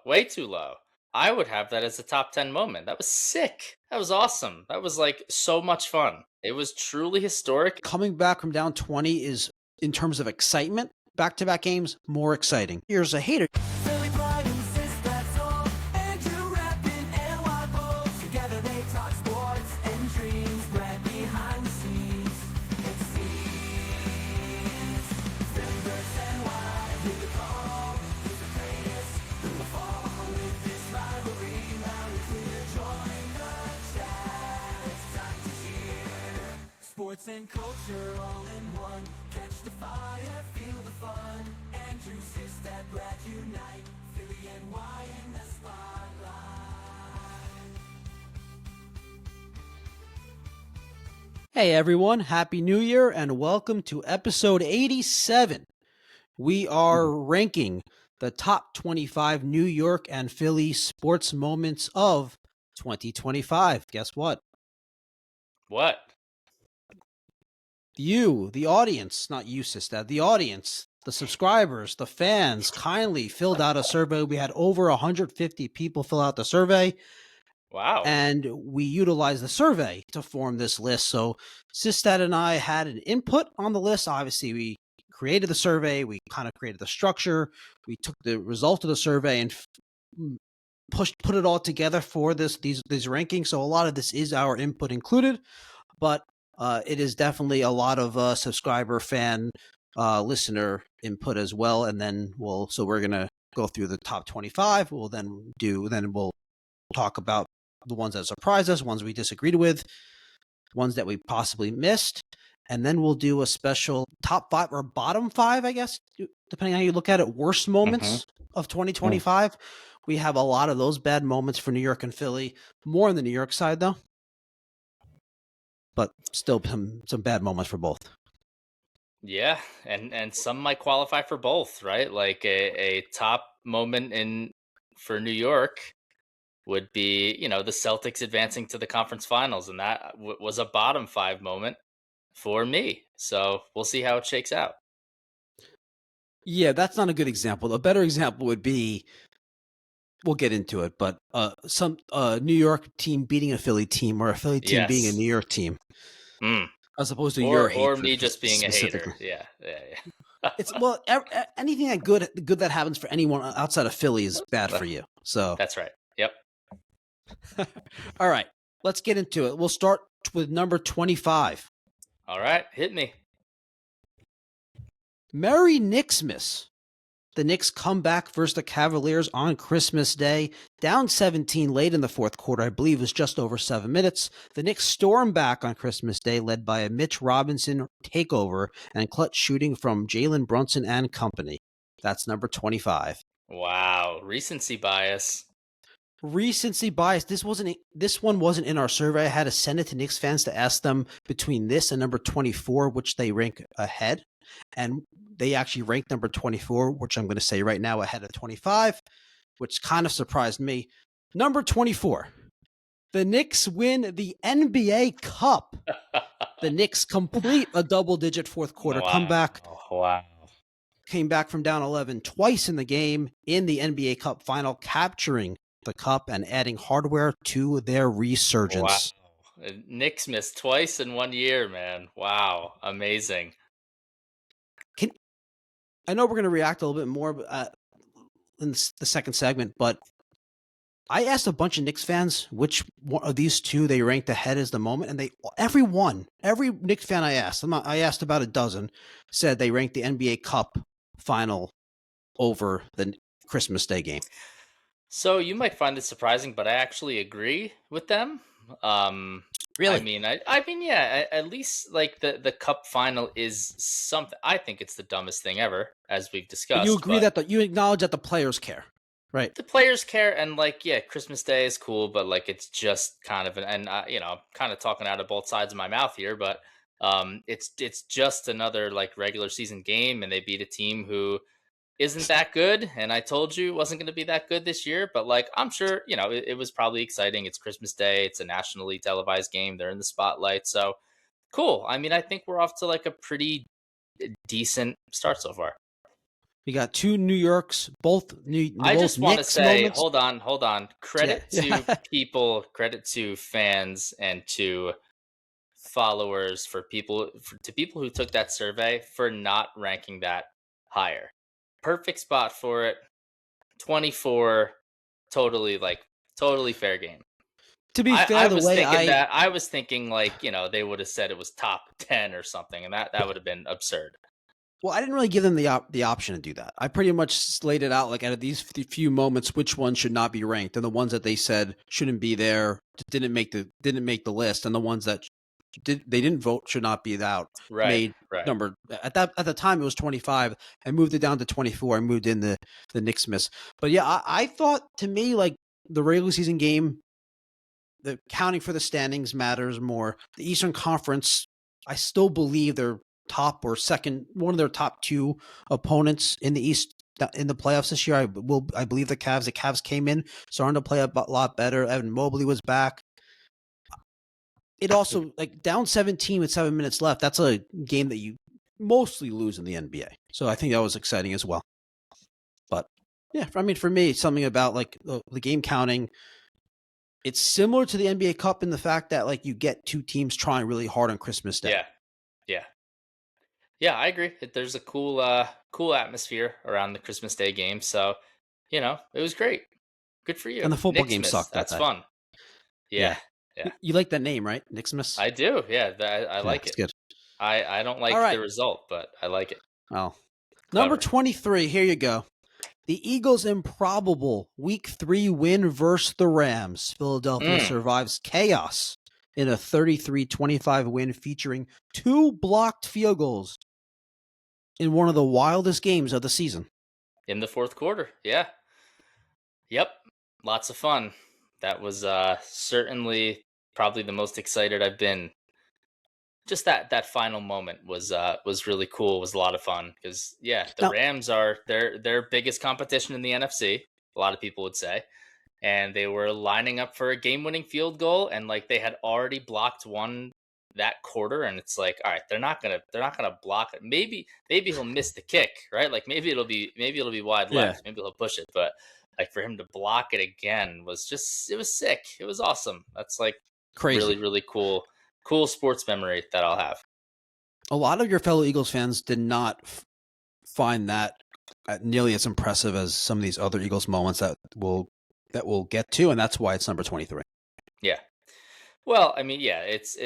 Way too low. I would have that as a top 10 moment. That was sick. That was awesome. That was like so much fun. It was truly historic. Coming back from down 20 is, in terms of excitement, back-to-back games, more exciting. Here's a hater. Sports and culture all in one. Catch the fire, feel the fun. Andrew Sistad, Brad unite. Philly and Y in the spotlight. Hey everyone, Happy New Year and welcome to episode 87. We are ranking the top 25 New York and Philly sports moments of 2025. Guess what? What? You, the audience, not you, Sistad, the audience, the subscribers, the fans kindly filled out a survey. We had over 150 people fill out the survey. Wow. And we utilized the survey to form this list. So Sistad and I had an input on the list. Obviously, we created the survey. We kind of created the structure. We took the result of the survey and put it all together for these rankings. So a lot of this is our input included, but it is definitely a lot of subscriber, fan, listener input as well. And then we're going to go through the top 25. We'll talk about the ones that surprised us, ones we disagreed with, ones that we possibly missed. And then we'll do a special top 5 or bottom 5, I guess, depending on how you look at it, worst moments of 2025. We have a lot of those bad moments for New York and Philly, more on the New York side though. But still some bad moments for both. Yeah, and some might qualify for both, right? Like a top moment for New York would be, the Celtics advancing to the conference finals, and that was a bottom 5 moment for me. So we'll see how it shakes out. Yeah, that's not a good example. A better example would be, we'll get into it, but some New York team beating a Philly team, or a Philly team being a New York team, as opposed to your hatred, or me just being a hater. Yeah. It's anything that good that happens for anyone outside of Philly is bad for you. So that's right. Yep. All right, let's get into it. We'll start with number 25. All right, hit me. Merry Knicksmas. The Knicks come back versus the Cavaliers on Christmas Day. Down 17 late in the fourth quarter, I believe it was just over 7 minutes. The Knicks storm back on Christmas Day, led by a Mitch Robinson takeover and clutch shooting from Jalen Brunson and company. That's number 25. Wow, recency bias. This one wasn't in our survey. I had to send it to Knicks fans to ask them between this and number 24, which they rank ahead. And they actually ranked number 24, which I'm going to say right now, ahead of 25, which kind of surprised me. Number 24, the Knicks win the NBA Cup. The Knicks complete a double-digit fourth quarter comeback. Wow. Came back from down 11 twice in the game in the NBA Cup final, capturing the cup and adding hardware to their resurgence. Wow. Knicksmas twice in 1 year, man. Wow. Amazing. I know we're going to react a little bit more in the second segment, but I asked a bunch of Knicks fans which one of these two they ranked ahead as the moment, and every Knicks fan I asked about a dozen, said they ranked the NBA Cup final over the Christmas Day game. So you might find it surprising, but I actually agree with them. Really? I mean, yeah. At least like the cup final is something. I think it's the dumbest thing ever, as we've discussed. But you agree that you acknowledge that the players care, right? The players care, and Christmas Day is cool, but it's just kind of kind of talking out of both sides of my mouth here, but it's just another regular season game, and they beat a team who isn't that good, and I told you it wasn't going to be that good this year, but I'm sure it was probably exciting. It's Christmas Day, it's a nationally televised game, they're in the spotlight, so cool. I mean, I think we're off to a pretty decent start so far. We got two New Yorks, both I just want to Knicks say, moments. hold on, hold on. Yeah, Credit to yeah. people, credit to fans, and to followers to people who took that survey for not ranking that higher. Perfect spot for it. 24, totally totally fair game. To be I fair, the was way thinking that I was thinking like, they would have said it was top 10 or something, and that would have been absurd. I didn't really give them the option to do that. I pretty much slated it out like out of these few moments, which ones should not be ranked, and the ones that they said shouldn't be there didn't make the list, and the ones that they didn't vote should not be out Right, made right. number at the time it was 25. I moved it down to 24. I moved in the Knicksmas. But yeah, I thought, to me, like, the regular season game, the counting for the standings matters more. The Eastern Conference, I still believe they're top or second, one of their top two opponents in the East in the playoffs this year. I believe the Cavs. The Cavs came in, starting to play a lot better. Evan Mobley was back. It also, like, down 17 with 7 minutes left. That's a game that you mostly lose in the NBA. So I think that was exciting as well. But yeah, I mean, for me, something about like the game counting. It's similar to the NBA Cup in the fact that, like, you get two teams trying really hard on Christmas Day. Yeah. Yeah. Yeah, I agree. There's a cool atmosphere around the Christmas Day game, so it was great. Good for you. And the football game Knicksmas, sucked that that's day. fun. Yeah. Yeah. Yeah. You like that name, right? Knicksmas? I do. Yeah, I Yeah, like it's it. good. I don't All like the right. result, but I like it. Well, number Clever. 23, here you go. The Eagles' improbable Week 3 win versus the Rams. Philadelphia survives chaos in a 33-25 win featuring two blocked field goals in one of the wildest games of the season. In the fourth quarter. Yeah. Yep. Lots of fun. That was certainly probably the most excited I've been. Just that final moment was really cool. It was a lot of fun because the Now, Rams are their biggest competition in the NFC. A lot of people would say, and they were lining up for a game-winning field goal, and like they had already blocked one that quarter, and it's like, all right, they're not gonna block it. Maybe he'll miss the kick, right? Like maybe it'll be wide yeah, left. Maybe he'll push it, but like for him to block it again it was sick. It was awesome. That's like crazy. really, really cool sports memory that I'll have. A lot of your fellow Eagles fans did not find that nearly as impressive as some of these other Eagles moments that we'll get to, and that's why it's number 23. Yeah. Well, I mean, yeah, it's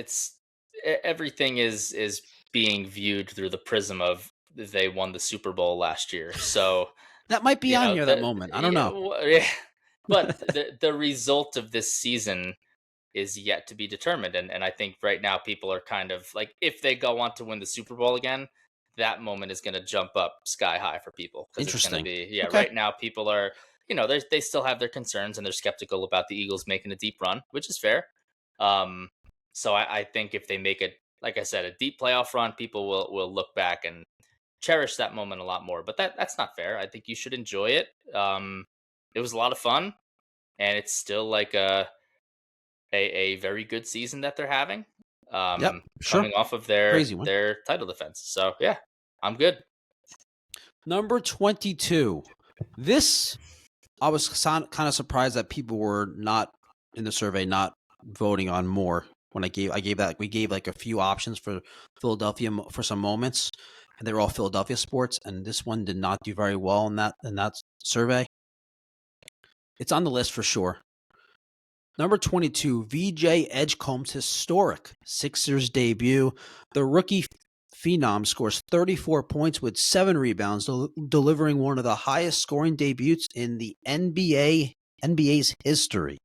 everything is being viewed through the prism of they won the Super Bowl last year. So, That might be on here, that moment. I don't know. Yeah, but the result of this season is yet to be determined. And I think right now people are kind of like, if they go on to win the Super Bowl again, that moment is going to jump up sky high for people because it's going to Interesting. be, Okay. right now people are, they still have their concerns and they're skeptical about the Eagles making a deep run, which is fair. So I think if they make it, like I said, a deep playoff run, people will look back and cherish that moment a lot more. But that's not fair. I think you should enjoy it. It was a lot of fun, and it's still like a very good season that they're having. Yep, sure. Coming off of their Crazy one. title defense. So yeah, I'm good. Number 22. This, I was kind of surprised that people were not in the survey, not voting on more. When we gave like a few options for Philadelphia for some moments, and they were all Philadelphia sports, and this one did not do very well in that survey. It's on the list for sure. Number 22, VJ Edgecombe's historic Sixers debut. The rookie phenom scores 34 points with 7 rebounds, delivering one of the highest scoring debuts in the NBA's history.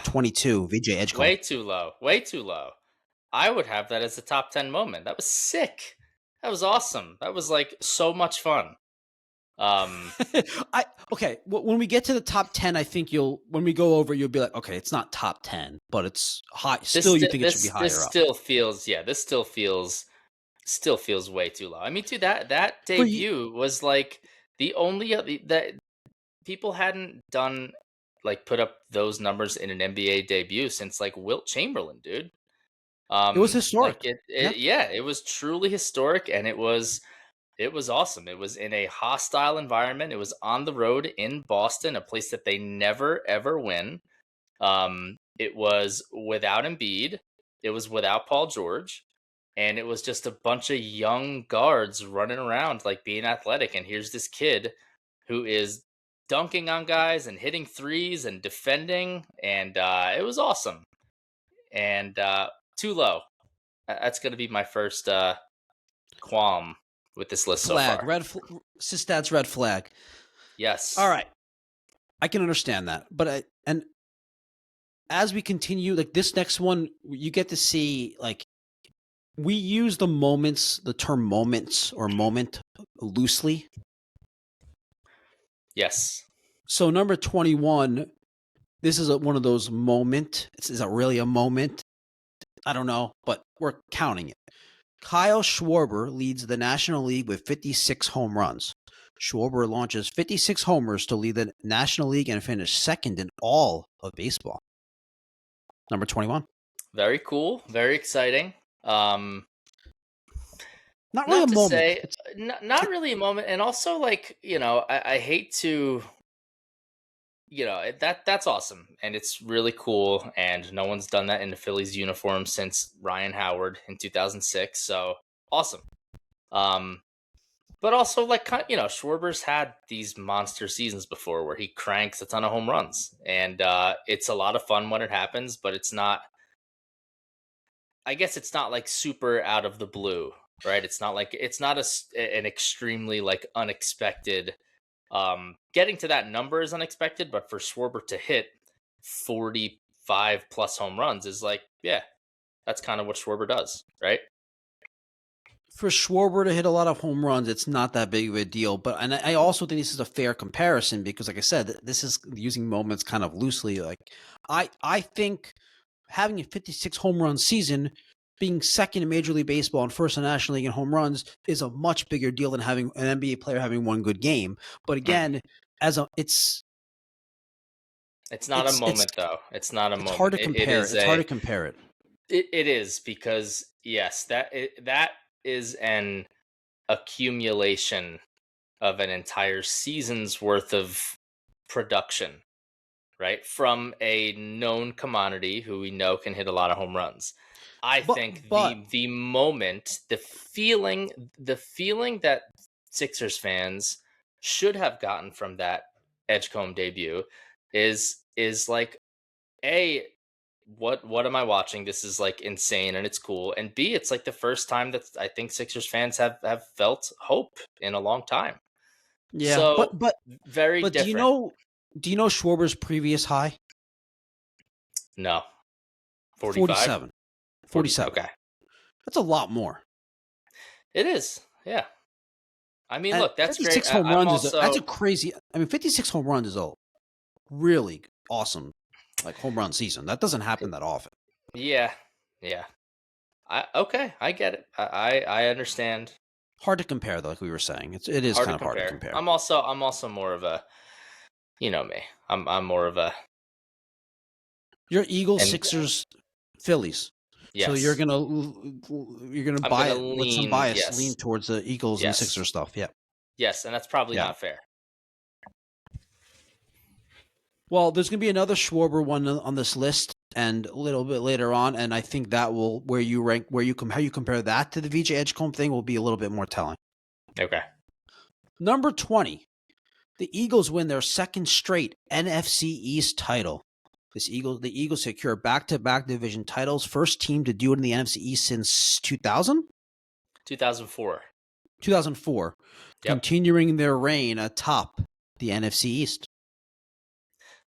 22, VJ Edgecombe. Way too low. Way too low. I would have that as a top 10 moment. That was sick. That was awesome. That was like so much fun. Okay. When we get to the top 10, I think when we go over, you'll be like, okay, it's not top 10, but it's high. Still, you think it should be higher this up. Still feels way too low. I mean, too, that debut was like the only that people hadn't done, like, put up those numbers in an NBA debut since like Wilt Chamberlain, dude. It was historic. Like it was truly historic, and it was It was awesome. It was in a hostile environment. It was on the road in Boston, a place that they never ever win. It was without Embiid. It was without Paul George, and it was just a bunch of young guards running around like being athletic. And here's this kid who is dunking on guys and hitting threes and defending, and it was awesome. And too low. That's going to be my first qualm with this list so Flag, far. Sistad's red flag. Yes. All right, I can understand that, but and as we continue, like this next one, you get to see like we use the term moments or moment loosely. Yes. So number 21, this is one of those moment. Is it really a moment? I don't know, but we're counting it. Kyle Schwarber leads the National League with 56 home runs. Schwarber launches 56 homers to lead the National League and finish second in all of baseball. Number 21. Very cool. Very exciting. Not really a moment. Say, not really a moment. And also, like, I hate to, that's awesome. And it's really cool. And no one's done that in the Phillies uniform since Ryan Howard in 2006. So awesome. But also, like, Schwarber's had these monster seasons before where he cranks a ton of home runs. And it's a lot of fun when it happens, but it's not, I guess it's not like super out of the blue, right? It's not an extremely like unexpected, getting to that number is unexpected, but for Schwarber to hit 45 plus home runs is like, yeah, that's kind of what Schwarber does, right? For Schwarber to hit a lot of home runs, it's not that big of a deal. But and I also think this is a fair comparison because, like I said, this is using moments kind of loosely. Like I think having a 56 home run season, being second in Major League Baseball and first in the National League in home runs is a much bigger deal than having an NBA player having one good game. But again, it's not a moment though. It's not a moment. It's hard to compare. It's hard to compare it. It is because yes, that is an accumulation of an entire season's worth of production, right? From a known commodity who we know can hit a lot of home runs. I think the moment, the feeling that Sixers fans should have gotten from that Edgecombe debut is like, A, what am I watching? This is like insane and it's cool. And B, it's like the first time that I think Sixers fans have felt hope in a long time. Yeah, so, but very different. Do you know Schwarber's previous high? No. 47. 47. Okay. That's a lot more. It is. Yeah. I mean, look, that's 56 great. home runs that's a crazy. I mean, 56 home runs is a really awesome like home run season. That doesn't happen that often. Yeah. I get it. I understand. Hard to compare though, like we were saying. It is kind of hard to compare. I'm also more of a, me. I'm more of a. You're Eagles, Sixers, Phillies. Yes. So you're gonna buy it with some bias, lean towards the Eagles and Sixers stuff. Yeah. Yes, and that's probably not fair. Well, there's going to be another Schwarber one on this list, and a little bit later on, and I think that will how you compare that to the VJ Edgecombe thing will be a little bit more telling. Okay. Number 20, the Eagles win their second straight NFC East title. The Eagles secure back-to-back division titles, first team to do it in the NFC East since 2000? 2004. 2004, continuing their reign atop the NFC East.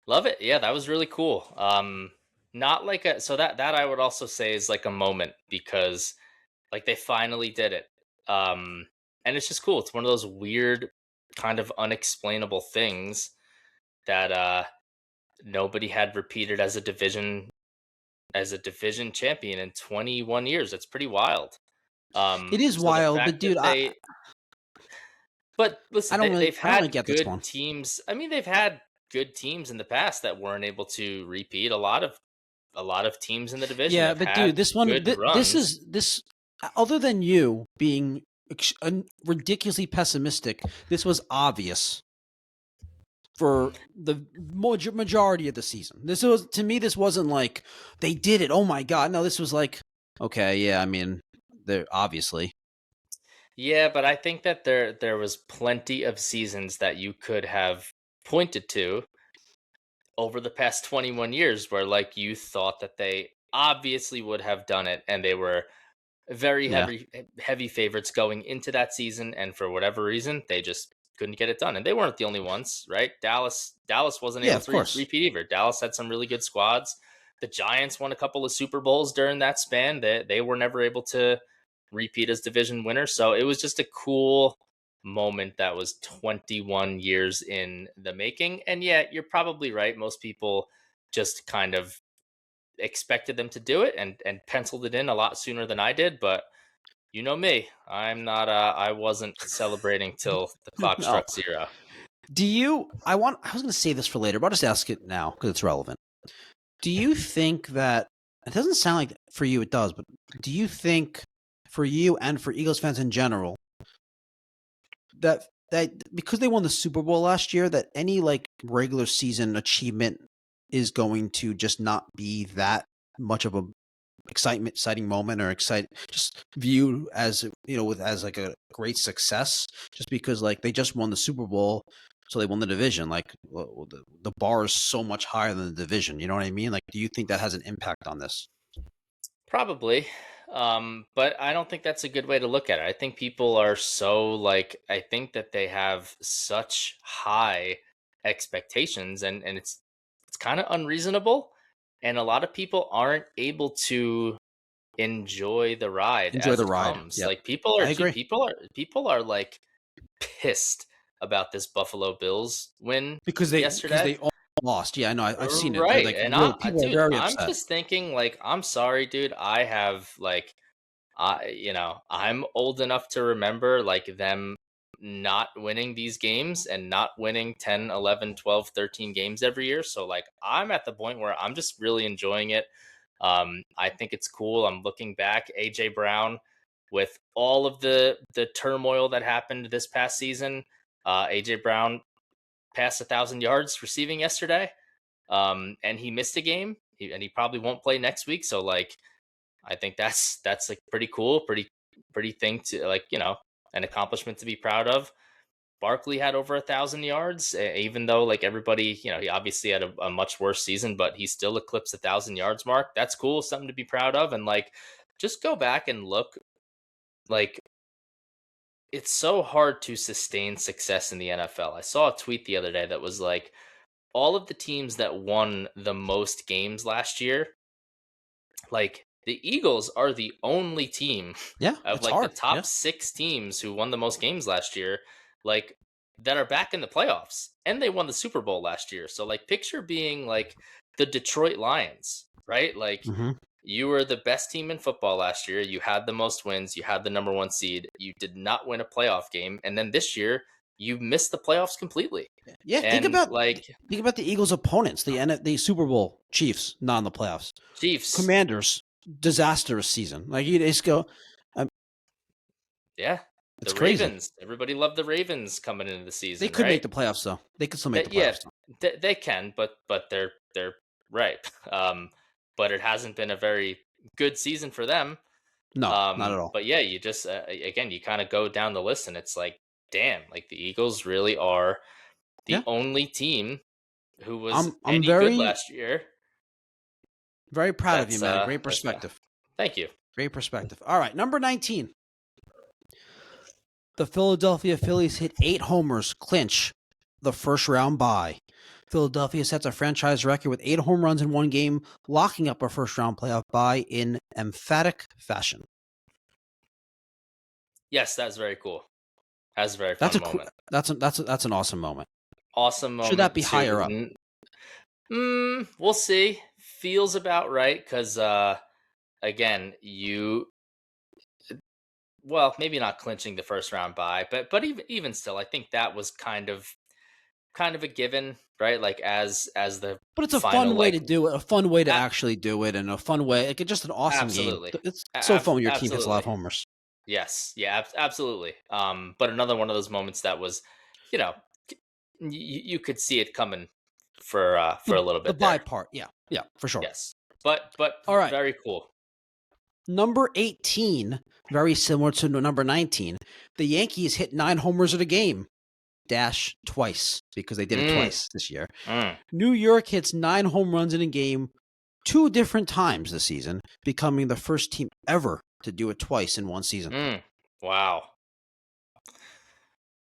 Love it. Yeah, that was really cool. Not like that I would also say is like a moment because like they finally did it. And it's just cool. It's one of those weird kind of unexplainable things that nobody had repeated as a division champion in 21 years. It's pretty wild. It is wild, but dude, but listen, they've had good teams. I mean, they've had good teams in the past that weren't able to repeat. A lot of teams in the division. Yeah, but dude, this one, this other than you being ridiculously pessimistic. This was obvious for the majority of the season. This was, to me, this wasn't like they did it. Oh my God. No, this was like, okay, yeah, I mean, they're obviously. Yeah, but I think that there was plenty of seasons that you could have pointed to over the past 21 years where like you thought that they obviously would have done it, and they were very Yeah. heavy favorites going into that season, and for whatever reason they just couldn't get it done. And they weren't the only ones, right? Dallas wasn't Yeah, able of to course. repeat either. Dallas had some really good squads. The Giants won a couple of Super Bowls during that span. They were never able to repeat as division winners. So it was just a cool moment that was 21 years in the making. And yeah, you're probably right. Most people just kind of expected them to do it and penciled it in a lot sooner than I did. But you know me, I'm not. I wasn't celebrating till the clock No. struck zero. Do you? I was going to say this for later, but I'll just ask it now because it's relevant. Do you think that it doesn't sound like for you it does, but do you think for you and for Eagles fans in general that because they won the Super Bowl last year, that any like regular season achievement is going to just not be that much of a exciting moment, or just viewed as, as like a great success, just because like they just won the Super Bowl, so they won the division. Like, the bar is so much higher than the division. You know what I mean? Like, do you think that has an impact on this? Probably. But I don't think that's a good way to look at it. I think people are so like, I think that they have such high expectations, and it's kind of unreasonable. And a lot of people aren't able to enjoy the ride Enjoy as the it ride. comes. Yep, Like people are I agree. people are like pissed about this Buffalo Bills win Because yesterday. they all lost. Yeah, I know. I've seen it. They're Right. like And real people are dude, very I'm upset. just thinking like, I'm sorry, dude. I have like, I'm old enough to remember like them not winning these games and not winning 10, 11, 12, 13 games every year. So like, I'm at the point where I'm just really enjoying it. I think it's cool. I'm looking back, AJ Brown, with all of the turmoil that happened this past season. AJ Brown passed 1,000 yards receiving yesterday, and he missed a game, and he probably won't play next week. So like, I think that's like pretty cool, pretty thing to like, an accomplishment to be proud of. Barkley had over 1,000 yards, even though like everybody, he obviously had a much worse season, but he still eclipsed 1,000 yards mark. That's cool, something to be proud of. And like, just go back and look, like, it's so hard to sustain success in the NFL. I saw a tweet the other day that was like, all of the teams that won the most games last year, like the Eagles are the only team Yeah, of it's like the hard. Yeah. top 6 teams who won the most games last year, like that are back in the playoffs, and they won the Super Bowl last year. So like, picture being like the Detroit Lions, right? Like, Hmm. you were the best team in football last year. You had the most wins. You had the number 1 seed. You did not win a playoff game, and then this year you missed the playoffs completely. Yeah, And like, think about the Eagles' opponents, the Super Bowl Chiefs, not in the playoffs. Chiefs, Commanders, disastrous season. Like, you just go, um, yeah, it's the crazy. Ravens. Everybody loved the Ravens coming into the They season, could make right? the playoffs though. They could still make the That yeah, playoffs. they can, but they're right. But it hasn't been a very good season for them. No, not at all. But yeah, you just again, you kind of go down the list, and it's like, damn, like the Eagles really are the Yeah, only team who was I'm any good very last year. very proud of you, man. Great That's perspective. thank you. Great perspective. All right, number 19. The Philadelphia Phillies hit 8 homers, clinch the first round bye. Philadelphia sets a franchise record with 8 home runs in one game, locking up a first round playoff bye in emphatic fashion. Yes, that's very cool. That's a very That's fun a cool, moment. that's an awesome moment. Awesome Should that moment be higher up? too. We'll see. Feels about right, because again, well, maybe not clinching the first round bye, but even still, I think that was kind of a given, right? Like, as the But it's a final, fun way like, to do it, a fun way to a- actually do it, and a fun way, like, it's just an awesome game. absolutely, It's so fun when your team hits a lot of absolutely. homers. Yes. Yeah, absolutely. But another one of those moments that was, you know, you could see it coming for a little The bit buy there. part, yeah, yeah, for sure. Yes. But All right, very cool. number 18, very similar to number 19. The Yankees hit 9 homers in a game, dash twice because they did it Mm, twice this year. mm, New York hits 9 home runs in a game 2 different times this season, becoming the first team ever to do it twice in one season. mm. Wow.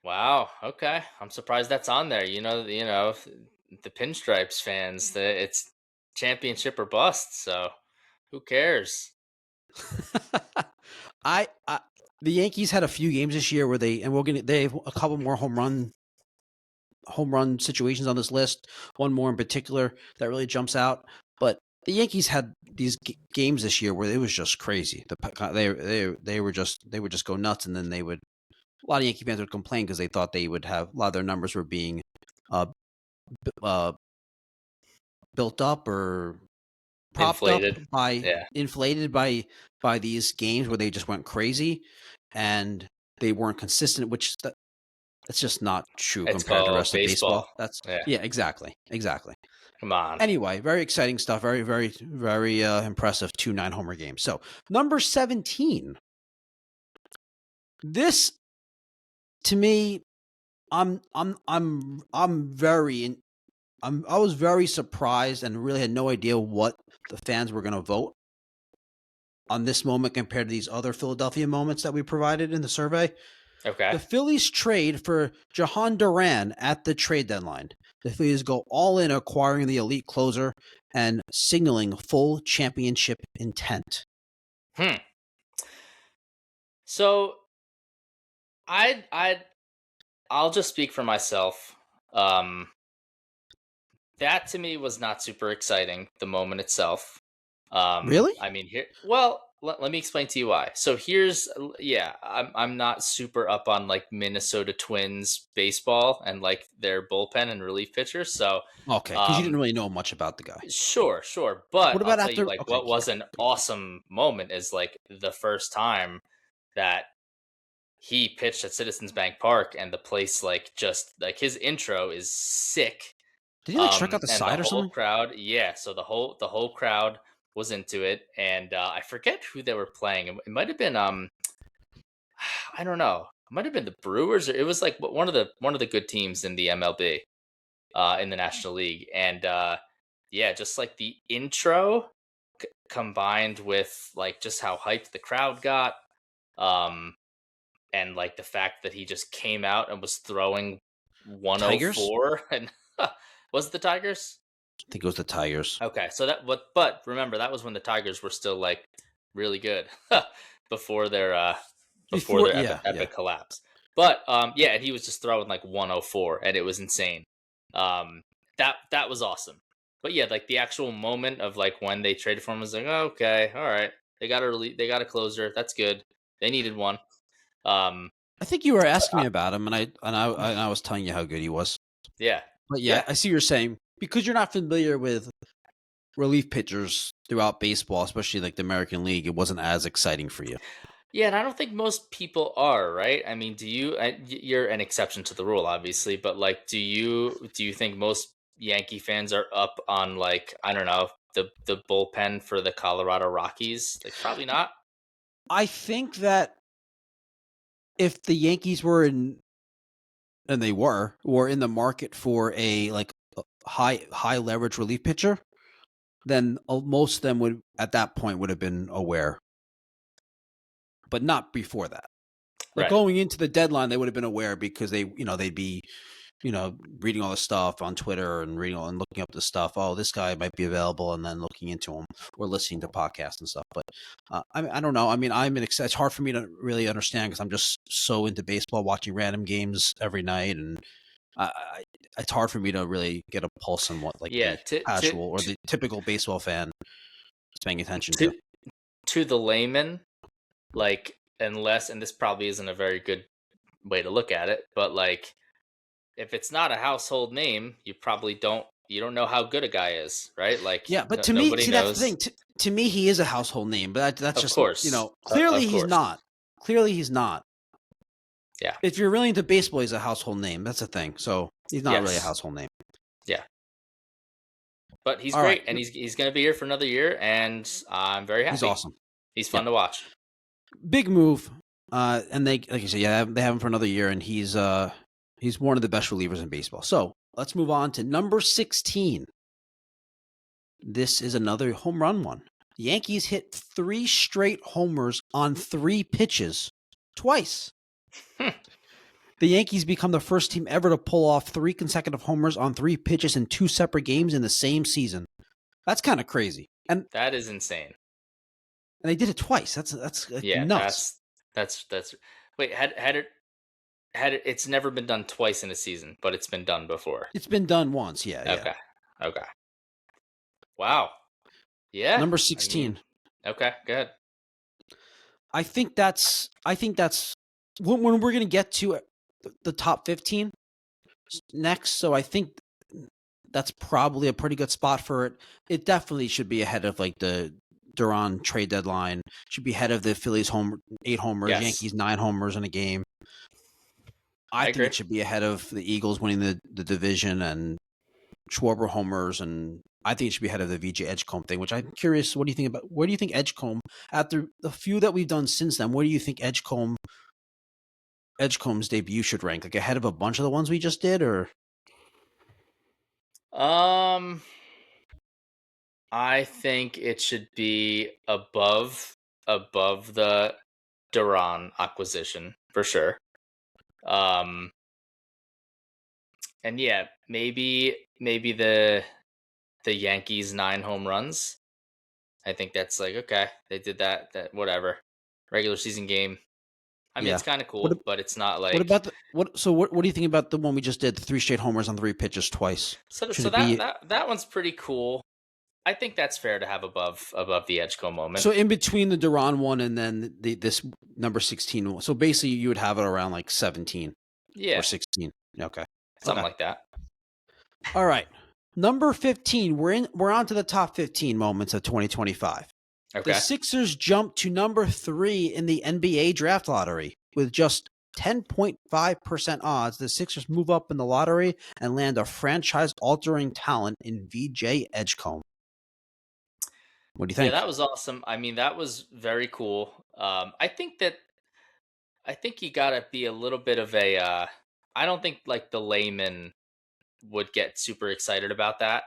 Wow. Okay. I'm surprised that's on there. The Pinstripes fans, it's championship or bust. So who cares? I the Yankees had a few games this year where they have a couple more home run situations on this list. One more in particular that really jumps out. But the Yankees had these games this year where it was just crazy. They would just go nuts, and then a lot of Yankee fans would complain because they thought they would have a lot of their numbers were being uh, uh, built up or propped up Inflated. by Yeah. inflated by these games where they just went crazy and they weren't consistent, which that's just not true It's compared to the called rest of baseball. baseball. That's Yeah. yeah, exactly. Come on. Anyway, very exciting stuff. Very impressive 2 9-homer games. So number 17. This to me, I was very surprised and really had no idea what the fans were going to vote on this moment compared to these other Philadelphia moments that we provided in the survey. Okay. The Phillies trade for Jahan Duran at the trade deadline. The Phillies go all in acquiring the elite closer and signaling full championship intent. Hmm. So I'll just speak for myself. That to me was not super exciting, the moment itself. Really? I mean, let me explain to you why. So yeah, I'm not super up on like Minnesota Twins baseball and like their bullpen and relief pitchers. So, Okay, because you didn't um, really know much about the guy. sure. But What I'll about tell you, after? like, Okay, what was an awesome moment is like the first time that he pitched at Citizens Bank Park, and the place like just like his intro is sick. did he like strike out the And the side or whole something? crowd, yeah. So the whole crowd was into it, and I forget who they were playing. It might have been I don't know. It might have been the Brewers, or it was like one of the good teams in the MLB, in the National League, and yeah, just like the intro combined with like just how hyped the crowd got, um, and like the fact that he just came out and was throwing Tigers? 104 and was it the Tigers? I think it was the Tigers. Okay, so but remember that was when the Tigers were still like really good before their uh before Before, their yeah, yeah. epic collapse. But yeah, and he was just throwing like 104 and it was insane. That was awesome. But yeah, like the actual moment of like when they traded for him was like, oh, okay, all right. They got a closer. That's good. They needed one. Um I think you were but, asking me about him, and I was telling you how good he was. yeah. But yeah, Yeah. I see what you're saying because you're not familiar with relief pitchers throughout baseball, especially like the American League. It wasn't as exciting for you. Yeah, and I don't think most people are, right? I mean, you're an exception to the rule, obviously, but like, do you think most Yankee fans are up on like, I don't know, the bullpen for the Colorado Rockies? Like, probably not. I think that if the Yankees were in, and they were in the market for a like a high leverage relief pitcher, then most of them would at that point would have been aware, but not before that. Like Right. going into the deadline, they would have been aware because they'd be reading all the stuff on Twitter and reading and looking up the stuff. Oh, this guy might be available, and then looking into him or listening to podcasts and stuff. But I don't know. I mean, it's hard for me to really understand because I'm just so into baseball, watching random games every night, and it's hard for me to really get a pulse on what like Yeah. the casual or the typical baseball fan is paying attention to. To to the layman, like, unless, and this probably isn't a very good way to look at it, but like, if it's not a household name, you don't know how good a guy is, right? Like, Yeah, but to me, nobody see, that's the knows. thing. To me, he is a household name, but that's Of just course. clearly Of he's course. not. Clearly, he's not. Yeah. If you're really into baseball, he's a household name. That's the thing. So he's not really a Yes. household name. Yeah. But he's All right. great, and he's going to be here for another year, and I'm very He's happy. awesome. He's fun Yep. to watch. Big move. And they, like you said, yeah, they have him for another year, and he's one of the best relievers in baseball. So let's move on to number 16. This is another home run one. The Yankees hit 3 straight homers on 3 pitches twice. The Yankees become the first team ever to pull off 3 consecutive homers on 3 pitches in 2 separate games in the same season. That's kind of crazy. And That is insane. they did it twice. That's like Yeah, nuts. that's wait, it's never been done twice in a season, but it's been done before. It's been done once, yeah. Okay. Wow. Yeah. Number 16. Okay, good. I think that's when we're going to get to the top 15 next. So I think that's probably a pretty good spot for it. It definitely should be ahead of like the Duran trade deadline. Should be ahead of the Phillies 8 homers, Yes. Yankees 9 homers in a game. I think agree. it should be ahead of the Eagles winning the division and Schwarber homers, and I think it should be ahead of the VJ Edgecombe thing, which I'm curious, what do you think about? Where do you think Edgecombe, after the few that we've done since then, where do you think Edgecombe's debut should rank? Like ahead of a bunch of the ones we just did, or? I think it should be above the Duran acquisition for sure. And yeah, maybe the Yankees 9 home runs. I think that's like, okay, they did that whatever. Regular season game. I mean, Yeah. it's kind of cool, but it's not like. What about what do you think about the one we just did? The 3 straight homers on 3 pitches twice. So Should it be that one's pretty cool. I think that's fair to have above the Edgecombe moment. so in between the Duran one and then this number 16 one? So basically, you would have it around like 17 Yeah, or 16. Okay, something Okay. like that. All right. Number 15. We're on to the top 15 moments of 2025. Okay. The Sixers jumped to number 3 in the NBA draft lottery with just 10.5% odds. The Sixers move up in the lottery and land a franchise-altering talent in VJ Edgecombe. What do you think? Yeah, that was awesome. I mean, that was very cool. I think you gotta be a little bit of a. I don't think like the layman would get super excited about that.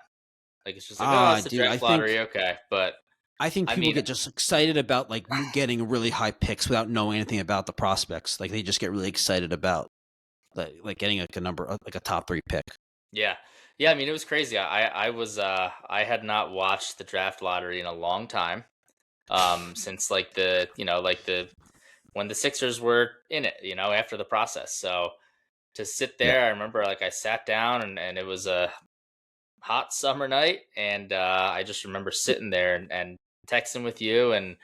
Like it's just like, oh, it's the Dude, draft lottery, okay. But I think I people mean- get just excited about like getting really high picks without knowing anything about the prospects. Like they just get really excited about like getting like a top 3 pick. yeah, I mean, it was crazy. I was I had not watched the draft lottery in a long time. Since like the when the Sixers were in it, after the process. So to sit there, I remember like I sat down and it was a hot summer night, and I just remember sitting there and texting with you, and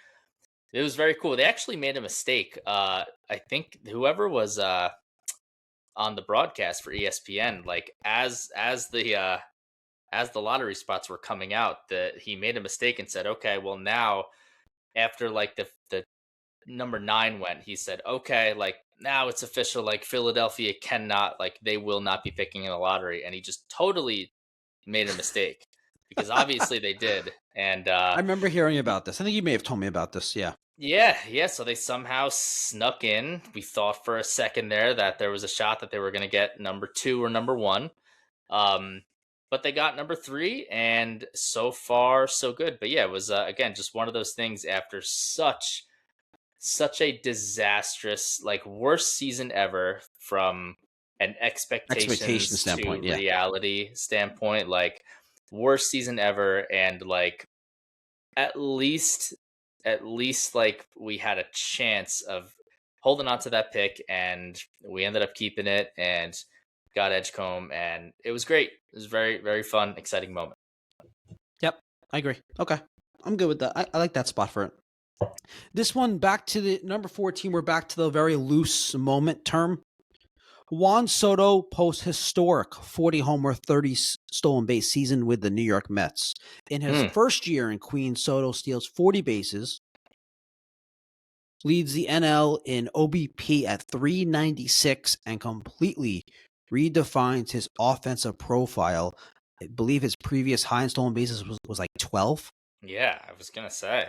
it was very cool. They actually made a mistake. I think whoever was on the broadcast for ESPN, like as the lottery spots were coming out, that he made a mistake and said, okay, well now after like the number 9 went, he said, okay, like now it's official, like Philadelphia cannot, like they will not be picking in the lottery, and he just totally made a mistake because obviously they did. And I remember hearing about this. I think you may have told me about this. Yeah. yeah, so they somehow snuck in. We thought for a second there that there was a shot that they were going to get number 2 or number 1, but they got number 3, and so far so good. But yeah, it was again just one of those things after such a disastrous, like worst season ever from an Expectation standpoint, to yeah. reality standpoint, like worst season ever. And like at least like we had a chance of holding on to that pick, and we ended up keeping it and got Edgecombe, and it was great. It was very, very fun, exciting moment. Yep, I agree. Okay, I'm good with that. I like that spot for it. This one, back to the number 14, we're back to the very loose moment term. Juan Soto posts historic 40 homer, 30 stolen base season with the New York Mets. In his first year in Queens, Soto steals 40 bases, leads the NL in OBP at 396 and completely redefines his offensive profile. I believe his previous high in stolen bases was like 12. Yeah, I was gonna say.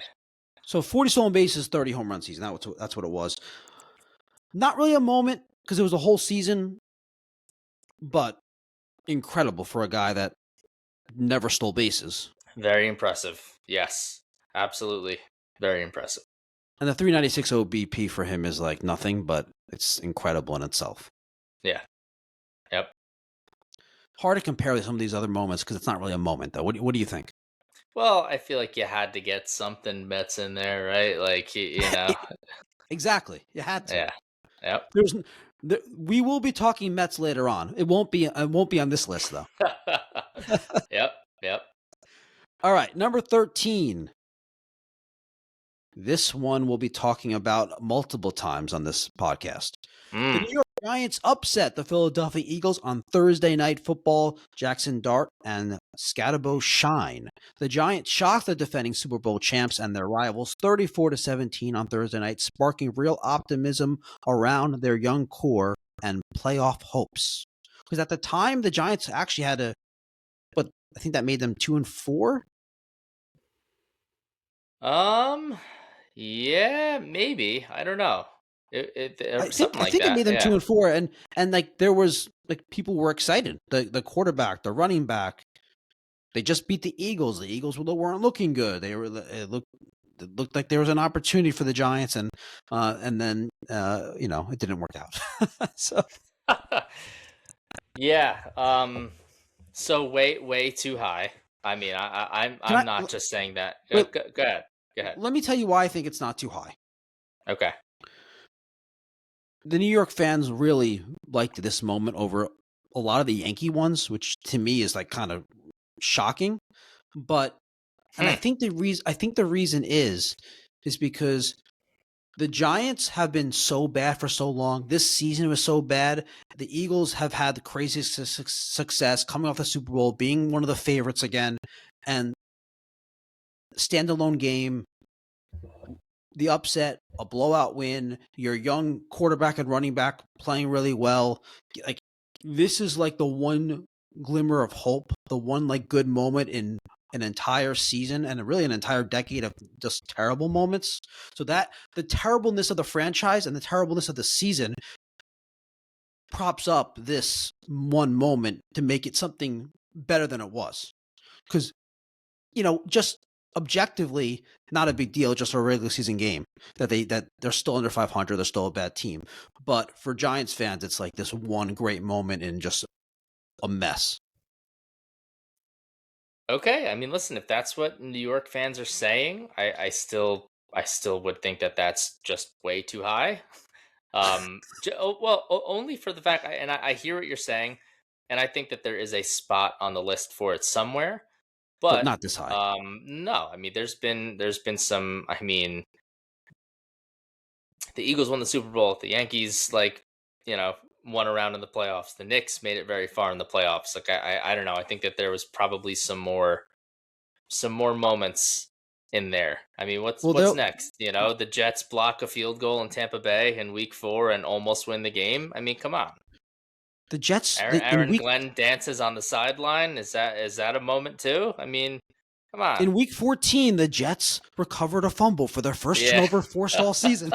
So 40 stolen bases, 30 home run season. That's what it was. Not really a moment because it was a whole season, but incredible for a guy that never stole bases. Very impressive. Yes, absolutely. Very impressive. And the 396 OBP for him is like nothing, but it's incredible in itself. Yeah. Yep. Hard to compare with some of these other moments because it's not really a moment, though. What do you think? Well, I feel like you had to get something Mets in there, right? Like you know. Exactly. You had to. Yeah. Yep. We will be talking Mets later on. It won't be on this list, though. Yep. Yep. All right, number 13. This one we'll be talking about multiple times on this podcast. The Mm. New York Giants upset the Philadelphia Eagles on Thursday Night Football. Jackson Dart and Scatabo shine. The Giants shocked the defending Super Bowl champs and their rivals 34-17 on Thursday night, sparking real optimism around their young core and playoff hopes. Because at the time, the Giants actually had but I think that made them 2-4. Yeah, maybe. I don't know. Something I like think it that. made them Yeah. 2-4, and like there was like people were excited. The quarterback, the running back, they just beat the Eagles. The Eagles weren't looking good. It looked like there was an opportunity for the Giants, and then it didn't work out. So Yeah. So way too high. I mean, I'm not just saying that. wait, Go ahead. Go ahead. let me tell you why I think it's not too high. Okay. The New York fans really liked this moment over a lot of the Yankee ones, which to me is like kind of shocking. But and I think the reason is because the Giants have been so bad for so long. This season was so bad. The Eagles have had the craziest success coming off the Super Bowl, being one of the favorites again, and standalone game, the upset, a blowout win, your young quarterback and running back playing really well. Like this is like the one glimmer of hope, the one like good moment in an entire season and really an entire decade of just terrible moments. So that the terribleness of the franchise and the terribleness of the season props up this one moment to make it something better than it was. Because, just objectively, not a big deal, just a regular season game that they're still under 500, they're still a bad team. But for Giants fans, it's like this one great moment in just a mess. Okay. I mean, listen, if that's what New York fans are saying, I still would think that that's just way too high. Only for the fact, and I hear what you're saying, and I think that there is a spot on the list for it somewhere. But But not this high. no, I mean, there's been some. I mean, the Eagles won the Super Bowl. The Yankees, won a round in the playoffs. The Knicks made it very far in the playoffs. Like I don't know. I think that there was probably some more moments in there. I mean, what's next? The Jets block a field goal in Tampa Bay in Week 4 and almost win the game. I mean, come on. The Jets Aaron Glenn dances on the sideline. Is that a moment too? I mean, come on. In Week 14, the Jets recovered a fumble for their first turnover forced all season.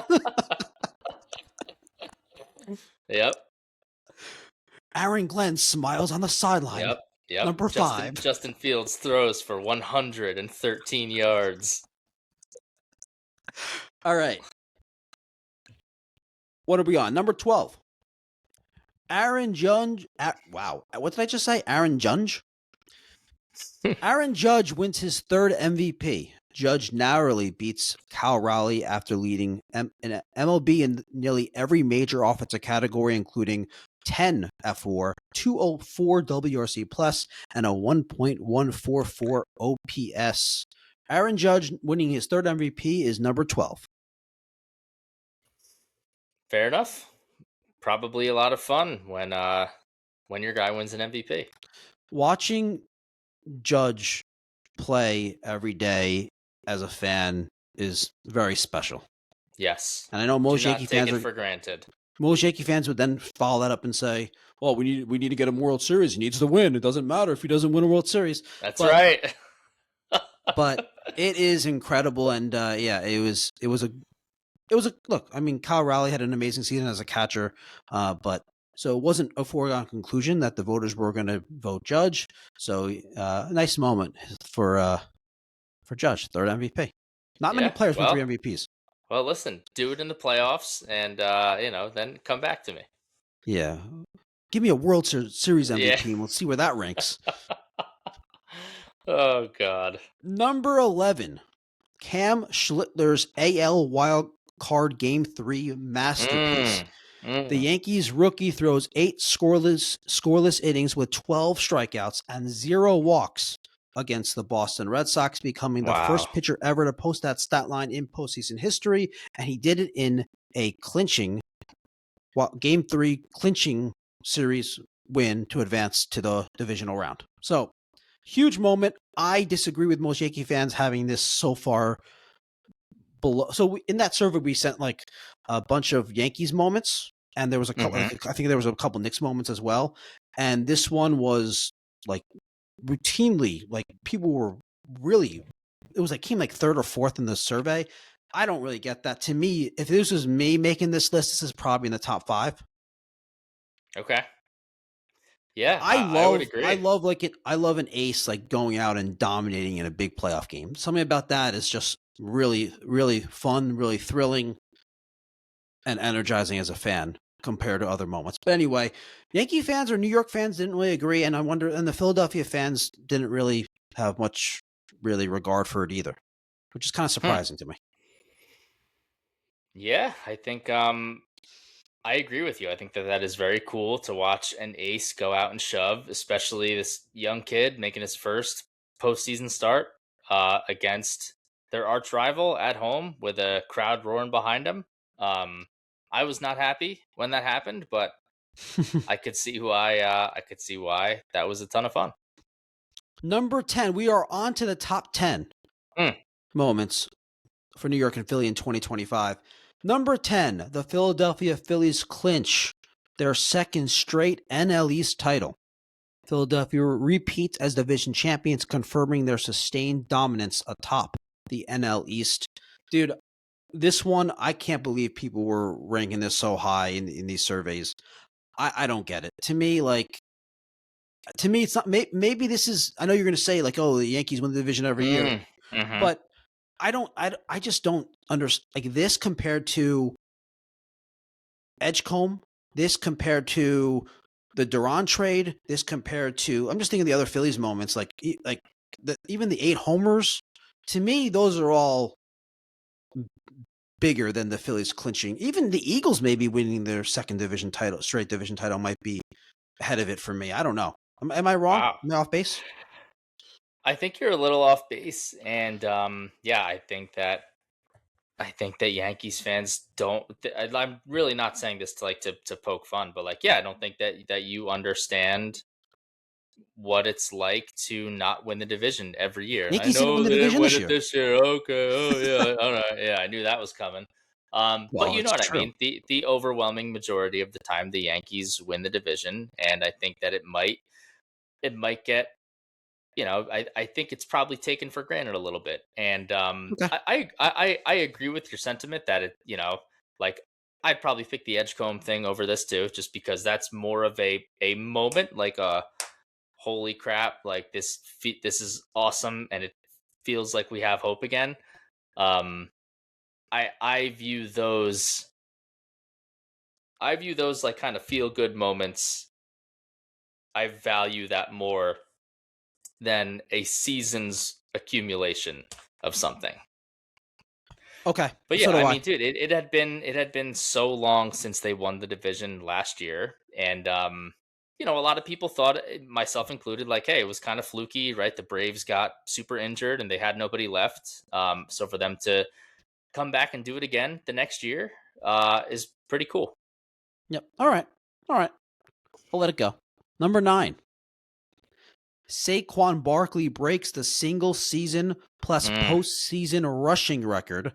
Yep. Aaron Glenn smiles on the sideline. Yep. Number 5. Justin Fields throws for 113 yards. All right. What are we on? Number 12. Aaron Judge. Wow. What did I just say? Aaron Judge? Aaron Judge wins his third MVP. Judge narrowly beats Cal Raleigh after leading MLB in nearly every major offensive category, including 10 F4, 204 WRC plus, and a 1.144 OPS. Aaron Judge winning his third MVP is number 12. Fair enough. Probably a lot of fun when your guy wins an MVP. Watching Judge play every day as a fan is very special. Yes. And I know Do not take it for granted. most Yankee fans would then follow that up and say, "Well, we need to get him World Series. He needs to win. It doesn't matter if he doesn't win a World Series." That's But right. but it is incredible, and yeah, it was a look. I mean, Kyle Raleigh had an amazing season as a catcher, but so it wasn't a foregone conclusion that the voters were going to vote Judge. So nice moment for Judge, third MVP. Not many Yeah. players win three Well, MVPs. well, listen, do it in the playoffs and then come back to me. Yeah, give me a World Series Yeah. MVP, and we'll see where that ranks. Oh God. Number 11, Cam Schlittler's AL Wild Card Game 3 masterpiece. The Yankees rookie throws 8 scoreless innings with 12 strikeouts and 0 walks against the Boston Red Sox, becoming the first Wow. pitcher ever to post that stat line in postseason history. And he did it in a Game 3 clinching series win to advance to the divisional round. So, huge moment. I disagree with most Yankee fans having this so far below. So in that survey, we sent like a bunch of Yankees moments, and there was a couple. I think there was a couple Knicks moments as well. And this one was like routinely, like people were really. It was like came like third or fourth in the survey. I don't really get that. To me, if this was me making this list, this is probably in the top 5. Okay. Yeah, I would agree. I love an ace like going out and dominating in a big playoff game. Something about that is just really, really fun, really thrilling, and energizing as a fan compared to other moments. But anyway, Yankee fans or New York fans didn't really agree, and and the Philadelphia fans didn't really have much really regard for it either, which is kind of surprising to me. Yeah, I think I agree with you. I think that is very cool to watch an ace go out and shove, especially this young kid making his first postseason start against their arch rival at home with a crowd roaring behind him. I was not happy when that happened, but I could see why. I could see why that was a ton of fun. Number 10, we are on to the top 10 moments for New York and Philly in 2025. Number 10, the Philadelphia Phillies clinch their second straight NL East title. Philadelphia repeats as division champions, confirming their sustained dominance atop the NL East. Dude, this one, I can't believe people were ranking this so high in these surveys. I don't get it. To me, it's not. Maybe this is. I know you're going to say like, "Oh, the Yankees win the division every year," but I just don't understand. Like this compared to Edgecombe, this compared to the Duran trade, this compared to. I'm just thinking of the other Phillies moments, even the 8 homers. To me, those are all bigger than the Phillies clinching. Even the Eagles maybe winning their second division title, straight division title, might be ahead of it for me. I don't know. Am I wrong? Wow. Am I off base? I think you're a little off base, and yeah, I think that Yankees fans don't. I'm really not saying this to poke fun, but like, yeah, I don't think that you understand what it's like to not win the division every year. I Yankees didn't win know the they didn't division win this it year. this year. Okay, oh yeah, all right, yeah, I knew that was coming. But Well, you know it's what I true. mean. The overwhelming majority of the time, the Yankees win the division, and I think that it might get. I think it's probably taken for granted a little bit, and Okay. I agree with your sentiment that like I'd probably pick the Edgecombe thing over this too, just because that's more of a moment, like a holy crap, like this is awesome, and it feels like we have hope again. Um, I view those like kind of feel good moments. I value that more than a season's accumulation of something. Okay. But So yeah, do I I. mean, dude, it had been so long since they won the division last year, and a lot of people thought, myself included, like, hey, it was kind of fluky, right? The Braves got super injured and they had nobody left, so for them to come back and do it again the next year is pretty cool. Yep. All right. I'll let it go. Number 9. Saquon Barkley breaks the single season plus postseason rushing record,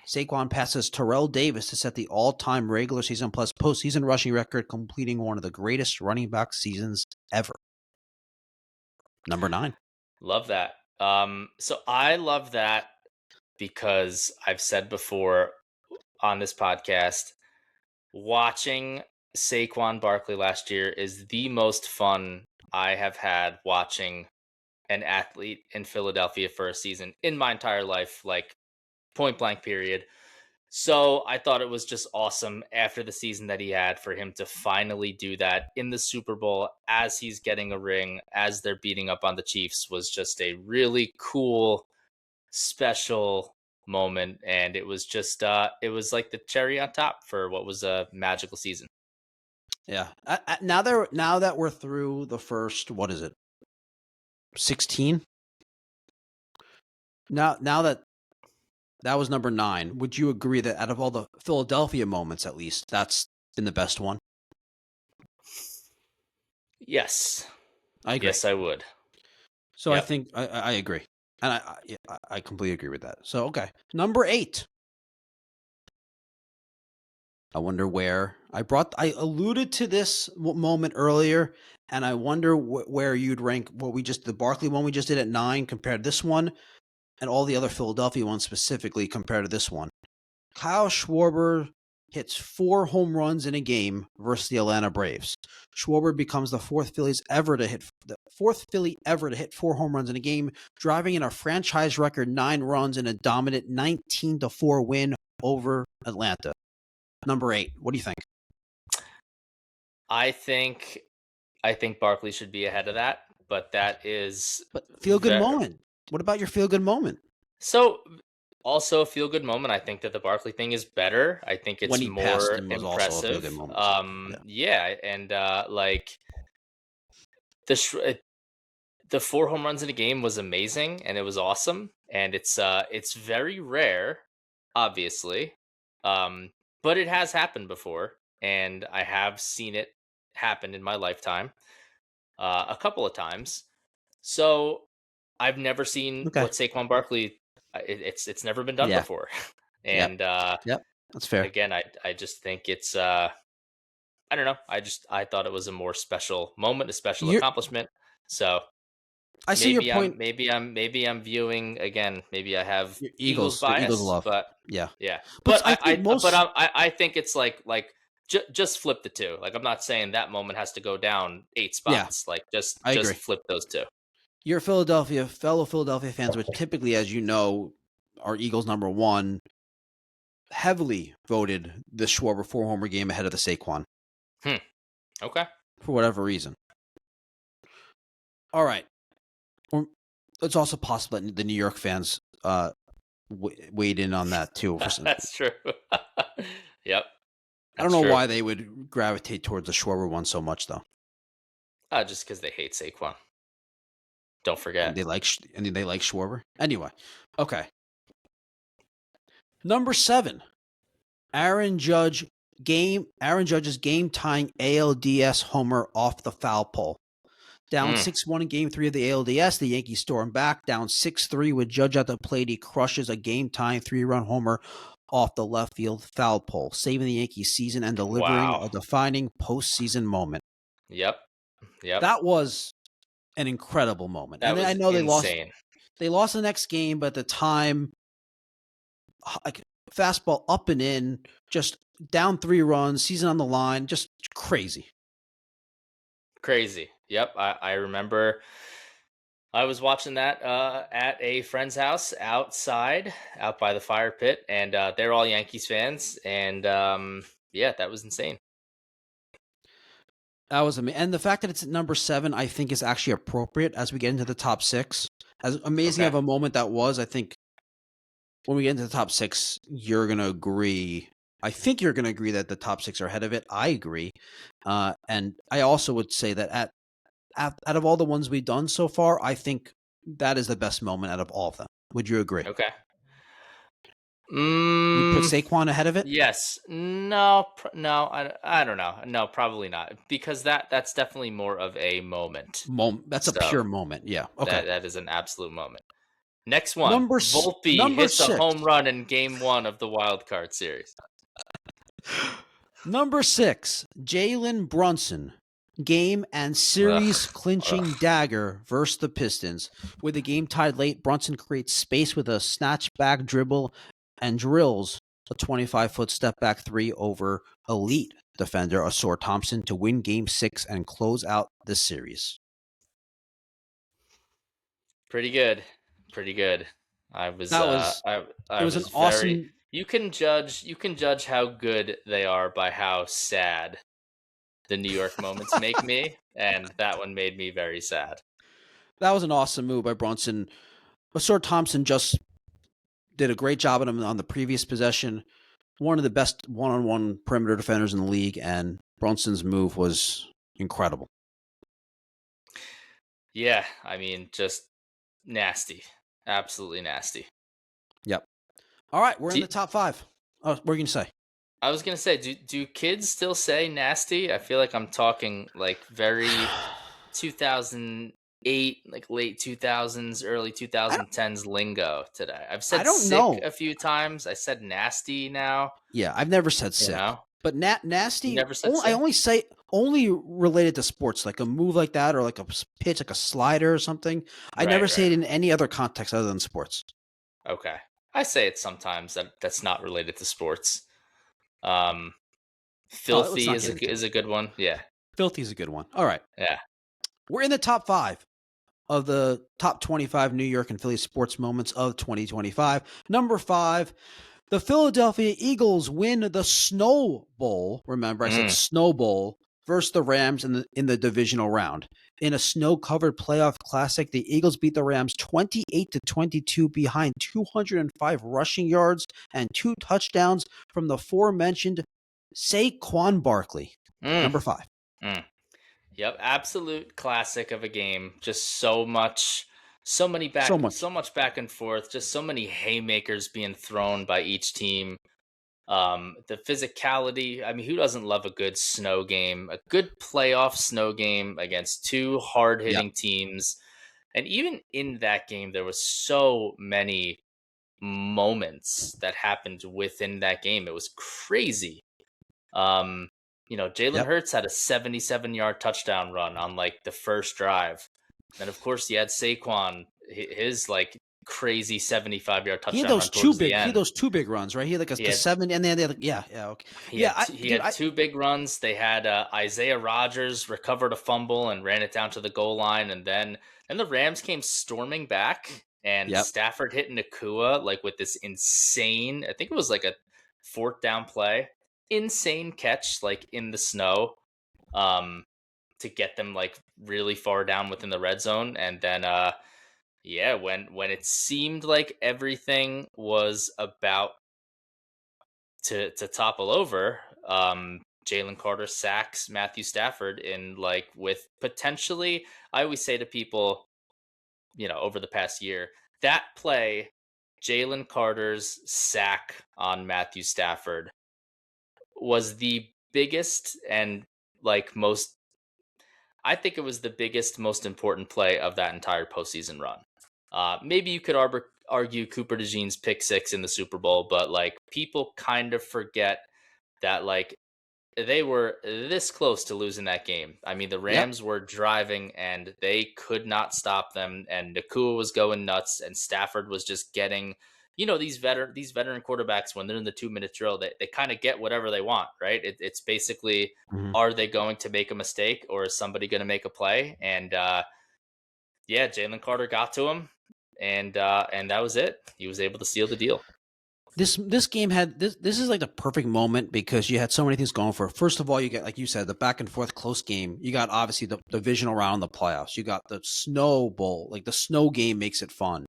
Saquon passes Terrell Davis to set the all-time regular season plus postseason rushing record, completing one of the greatest running back seasons ever. Number 9. Love that. So I love that because I've said before on this podcast, watching Saquon Barkley last year is the most fun I have had watching an athlete in Philadelphia for a season in my entire life, like point blank period. So I thought it was just awesome after the season that he had for him to finally do that in the Super Bowl as he's getting a ring, as they're beating up on the Chiefs, was just a really cool, special moment. And it was just, it was like the cherry on top for what was a magical season. Yeah. Now that we're through the first, what is it, 16? Now that was number 9. Would you agree that out of all the Philadelphia moments, at least, that's been the best one? Yes. I agree. Yes, I would. So Yep. I think I agree. And I completely agree with that. So, okay. Number 8. I wonder where I alluded to this moment earlier, and I wonder where you'd rank the Barkley one we just did at 9 compared to this one, and all the other Philadelphia ones specifically compared to this one. Kyle Schwarber hits 4 home runs in a game versus the Atlanta Braves. Schwarber becomes the fourth Philly ever to hit 4 home runs in a game, driving in a franchise record 9 runs in a dominant 19-4 win over Atlanta. Number 8. What do you think? I think Barkley should be ahead of that, but that is feel good moment. What about your feel good moment? So also a feel good moment. I think that the Barkley thing is better. I think it's when he more passed him was impressive. Also a feel good moment. Yeah, and like the 4 home runs in a game was amazing, and it was awesome, and it's very rare, obviously, but it has happened before, and I have seen it happen in my lifetime, a couple of times. So I've never seen what Saquon Barkley. It's never been done before, and yep, that's fair. Again, I just think it's I don't know. I thought it was a more special moment, a special accomplishment. So I see your point. Maybe I'm viewing again. Maybe I have Eagles bias, Eagles love. but yeah. But I think it's like just flip the 2. Like, I'm not saying that moment has to go down 8 spots. Like, just flip those 2. Your fellow Philadelphia fans, which typically, as you know, are Eagles number 1, heavily voted the Schwarber 4-homer game ahead of the Saquon. Okay. For whatever reason. All right. It's also possible that the New York fans weighed in on that too. That's true. Yep. I don't know why they would gravitate towards the Schwarber one so much, though. Just because they hate Saquon. Don't forget. And they like Schwarber. Anyway, okay. Number 7, Aaron Judge's game-tying ALDS homer off the foul pole. Down 6-1 in Game 3 of the ALDS, the Yankees storm back. Down 6-3 with Judge at the plate. He crushes a game-tying 3-run homer off the left field foul pole, saving the Yankees' season and delivering a defining postseason moment. Yep. That was an incredible moment. And I know insane. They lost the next game, but at the time, like, fastball up and in, just down 3 runs, season on the line, just crazy. Crazy. Yep. I remember I was watching that at a friend's house out by the fire pit, and they're all Yankees fans. And that was insane. That was amazing. And the fact that it's at number 7, I think, is actually appropriate as we get into the top 6. As amazing of a moment that was, I think when we get into the top 6, you're going to agree. I think you're going to agree that the top 6 are ahead of it. I agree. And I also would say that out of all the ones we've done so far, I think that is the best moment out of all of them. Would you agree? Okay. You put Saquon ahead of it? Yes. No, I don't know. No, probably not. Because that's definitely more of a moment. That's a pure moment. Yeah. Okay. That is an absolute moment. Next one. Number Volpe number hits a 6. home run in game 1 of the wild card series. Number 6, Jalen Brunson. Game and series clinching dagger versus the Pistons. With the game tied late, Brunson creates space with a snatch back dribble and drills a 25-foot step back three over elite defender Asor Thompson to win game 6 and close out the series. Pretty good. Pretty good. I was That was I it was was an very awesome. you can judge how good they are by how sad the New York moments make me, and that one made me very sad. That was an awesome move by Brunson. Asor Thompson just did a great job on the previous possession. One of the best one-on-one perimeter defenders in the league, and Brunson's move was incredible. Yeah, I mean, just nasty. Absolutely nasty. Yep. All right, we're in Do- the top 5. Oh, what are you going to say? I was going to say, do kids still say nasty? I feel like I'm talking like very 2008, like late 2000s, early 2010s lingo today. I've I said don't sick know. a few times. I said nasty now. Yeah, I've never said You sick. know? But nasty, You never said I sick? only say only related to sports, like a move like that or like a pitch, like a slider or something. I never say it in any other context other than sports. Okay. I say it sometimes that's not related to sports. let's Filthy not is get into is a good one. Yeah. Filthy is a good one. All right. Yeah. We're in the top 5 of the top 25 New York and Philly sports moments of 2025. Number 5, the Philadelphia Eagles win the Snow Bowl. Remember, I said Snow Bowl versus the Rams in the divisional round. In a snow-covered playoff classic, the Eagles beat the Rams 28-22 behind 205 rushing yards and 2 touchdowns from the aforementioned Saquon Barkley. Number 5. Yep, absolute classic of a game. Just so much back and forth, just so many haymakers being thrown by each team. The physicality, I mean, who doesn't love a good snow game? A good playoff snow game against two hard-hitting teams. And even in that game, there was so many moments that happened within that game. It was crazy. Jalen Hurts had a 77-yard touchdown run on like the first drive. And of course, he had Saquon, his like crazy 75-yard touchdown run towards the end. He had those two big runs, right? He had like the 70, and then the other, okay. He had two big runs. They had Isaiah Rodgers recovered a fumble and ran it down to the goal line, and then the Rams came storming back, and Stafford hit Nakua like with this insane, I think it was like a 4th down play, insane catch like in the snow, to get them like really far down within the red zone, and then when it seemed like everything was about to topple over, Jalen Carter sacks Matthew Stafford in like with potentially, I always say to people, over the past year, that play, Jalen Carter's sack on Matthew Stafford was the biggest and like most, I think it was the biggest, most important play of that entire postseason run. Maybe you could argue Cooper DeJean's pick 6 in the Super Bowl, but like people kind of forget that like they were this close to losing that game. I mean, the Rams were driving and they could not stop them, and Nakua was going nuts, and Stafford was just getting, these veteran quarterbacks, when they're in the 2-minute drill, they kind of get whatever they want, right? It's basically, are they going to make a mistake or is somebody going to make a play? And Jalen Carter got to him, and that was it. He was able to seal the deal. This game had this is like the perfect moment because you had so many things going for it. First of all, you get, like you said, the back and forth close game. You got obviously the divisional round, the playoffs. You got the Snow Bowl, like the snow game makes it fun.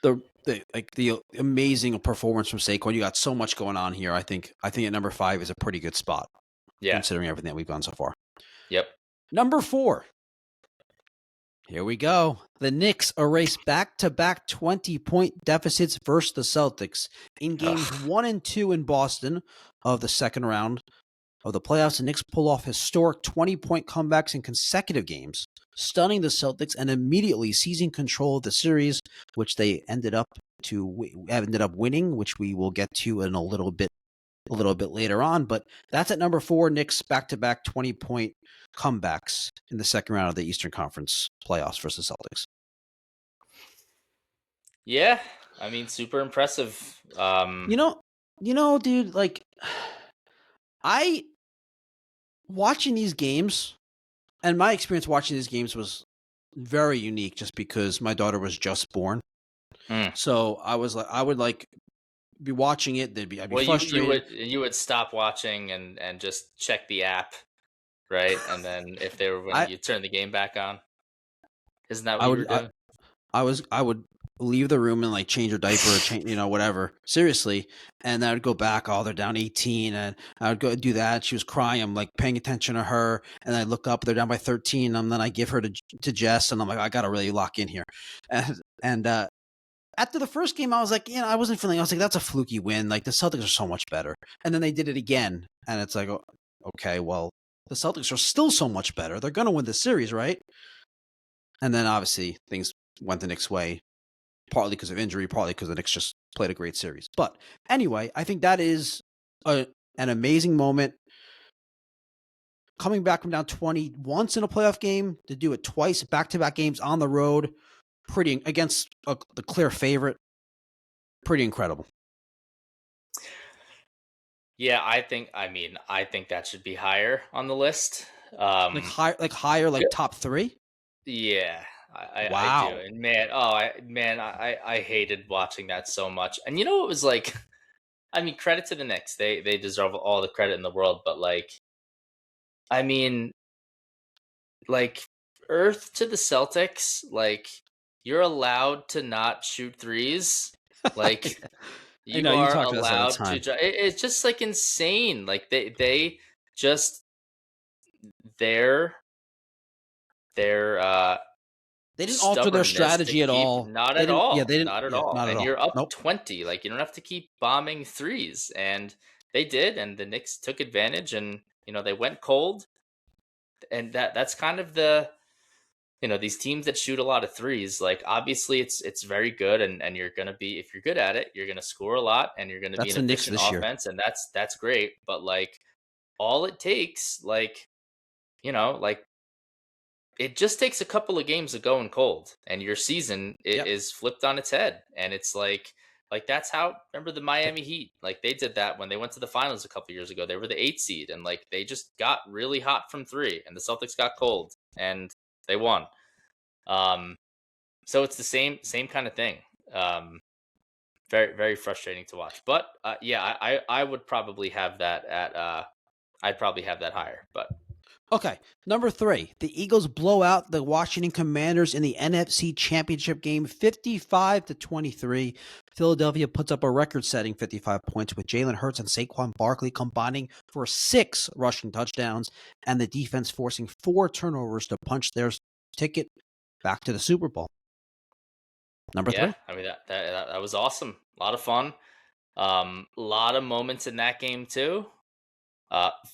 The amazing performance from Saquon. You got so much going on here. I think at number 5 is a pretty good spot. Considering everything that we've gone so far. Yep. Number 4. Here we go. The Knicks erase back-to-back 20-point deficits versus the Celtics in games 1 and 2 in Boston of the second round of the playoffs. The Knicks pull off historic 20-point comebacks in consecutive games stunning the Celtics and immediately seizing control of the series, which they ended up winning, which we will get to in a little bit later on. But that's at number 4. Knicks back-to-back 20-point comebacks in the second round of the Eastern Conference playoffs versus Celtics. Yeah, I mean, super impressive. You know, dude, like I watching these games, and my experience watching these games was very unique just because my daughter was just born. mm. So I would like be watching it. I'd be Well, frustrated. you would stop watching and just check the app, right? And then if they were winning, I you turn the game back on. Isn't that what I you were would doing? I would leave the room and like change her diaper or change, whatever. Seriously. And then I would go back, oh, they're down 18, and I would go do that. She was crying. I'm like paying attention to her, and I look up, they're down by 13, and then I give her to Jess, and I'm like, I gotta really lock in here. And after the first game, I was like, I wasn't feeling. I was like, that's a fluky win. Like the Celtics are so much better. And then they did it again, and it's like, okay, well, the Celtics are still so much better. They're gonna win the series, right? And then obviously things went the Knicks' way, partly because of injury, partly because the Knicks just played a great series. But anyway, I think that is an amazing moment. Coming back from down 20 once in a playoff game, to do it twice, back-to-back games on the road, pretty against the clear favorite, pretty incredible. Yeah, I think that should be higher on the list. Like top 3. Yeah, I do. Wow. And I hated watching that so much. And you know what was like? I mean, credit to the Knicks. They deserve all the credit in the world. But like, I mean, like Earth to the Celtics, like you're allowed to not shoot threes. Like I you know you are talk to us all the allowed to. time. It's just like insane. Like they just their They didn't alter their stubbornness to strategy at keep all. not They at didn't. Yeah, all, they didn't. not at Yeah, all. not at And all. you're up Nope. 20. Like you don't have to keep bombing threes. And they did, and the Knicks took advantage, and they went cold. And that's kind of these teams that shoot a lot of threes, like obviously it's very good, and you're gonna be, if you're good at it, you're gonna score a lot, and you're gonna be That's an the Knicks efficient this year. offense, and that's great. But like all it takes, like it just takes a couple of games of going cold, and your season Yep. is flipped on its head. And it's like that's how, remember the Miami Heat, like they did that when they went to the finals a couple years ago. They were the 8th seed, and like they just got really hot from 3, and the Celtics got cold, and they won. So it's the same kind of thing. Very very frustrating to watch. But yeah, I would probably have that at I'd probably have that higher. But Okay, number 3. The Eagles blow out the Washington Commanders in the NFC Championship game, 55-23. Philadelphia puts up a record-setting 55 points with Jalen Hurts and Saquon Barkley combining for 6 rushing touchdowns, and the defense forcing 4 turnovers to punch their ticket back to the Super Bowl. Number yeah, 3. I mean that was awesome. A lot of fun. A lot of moments in that game too.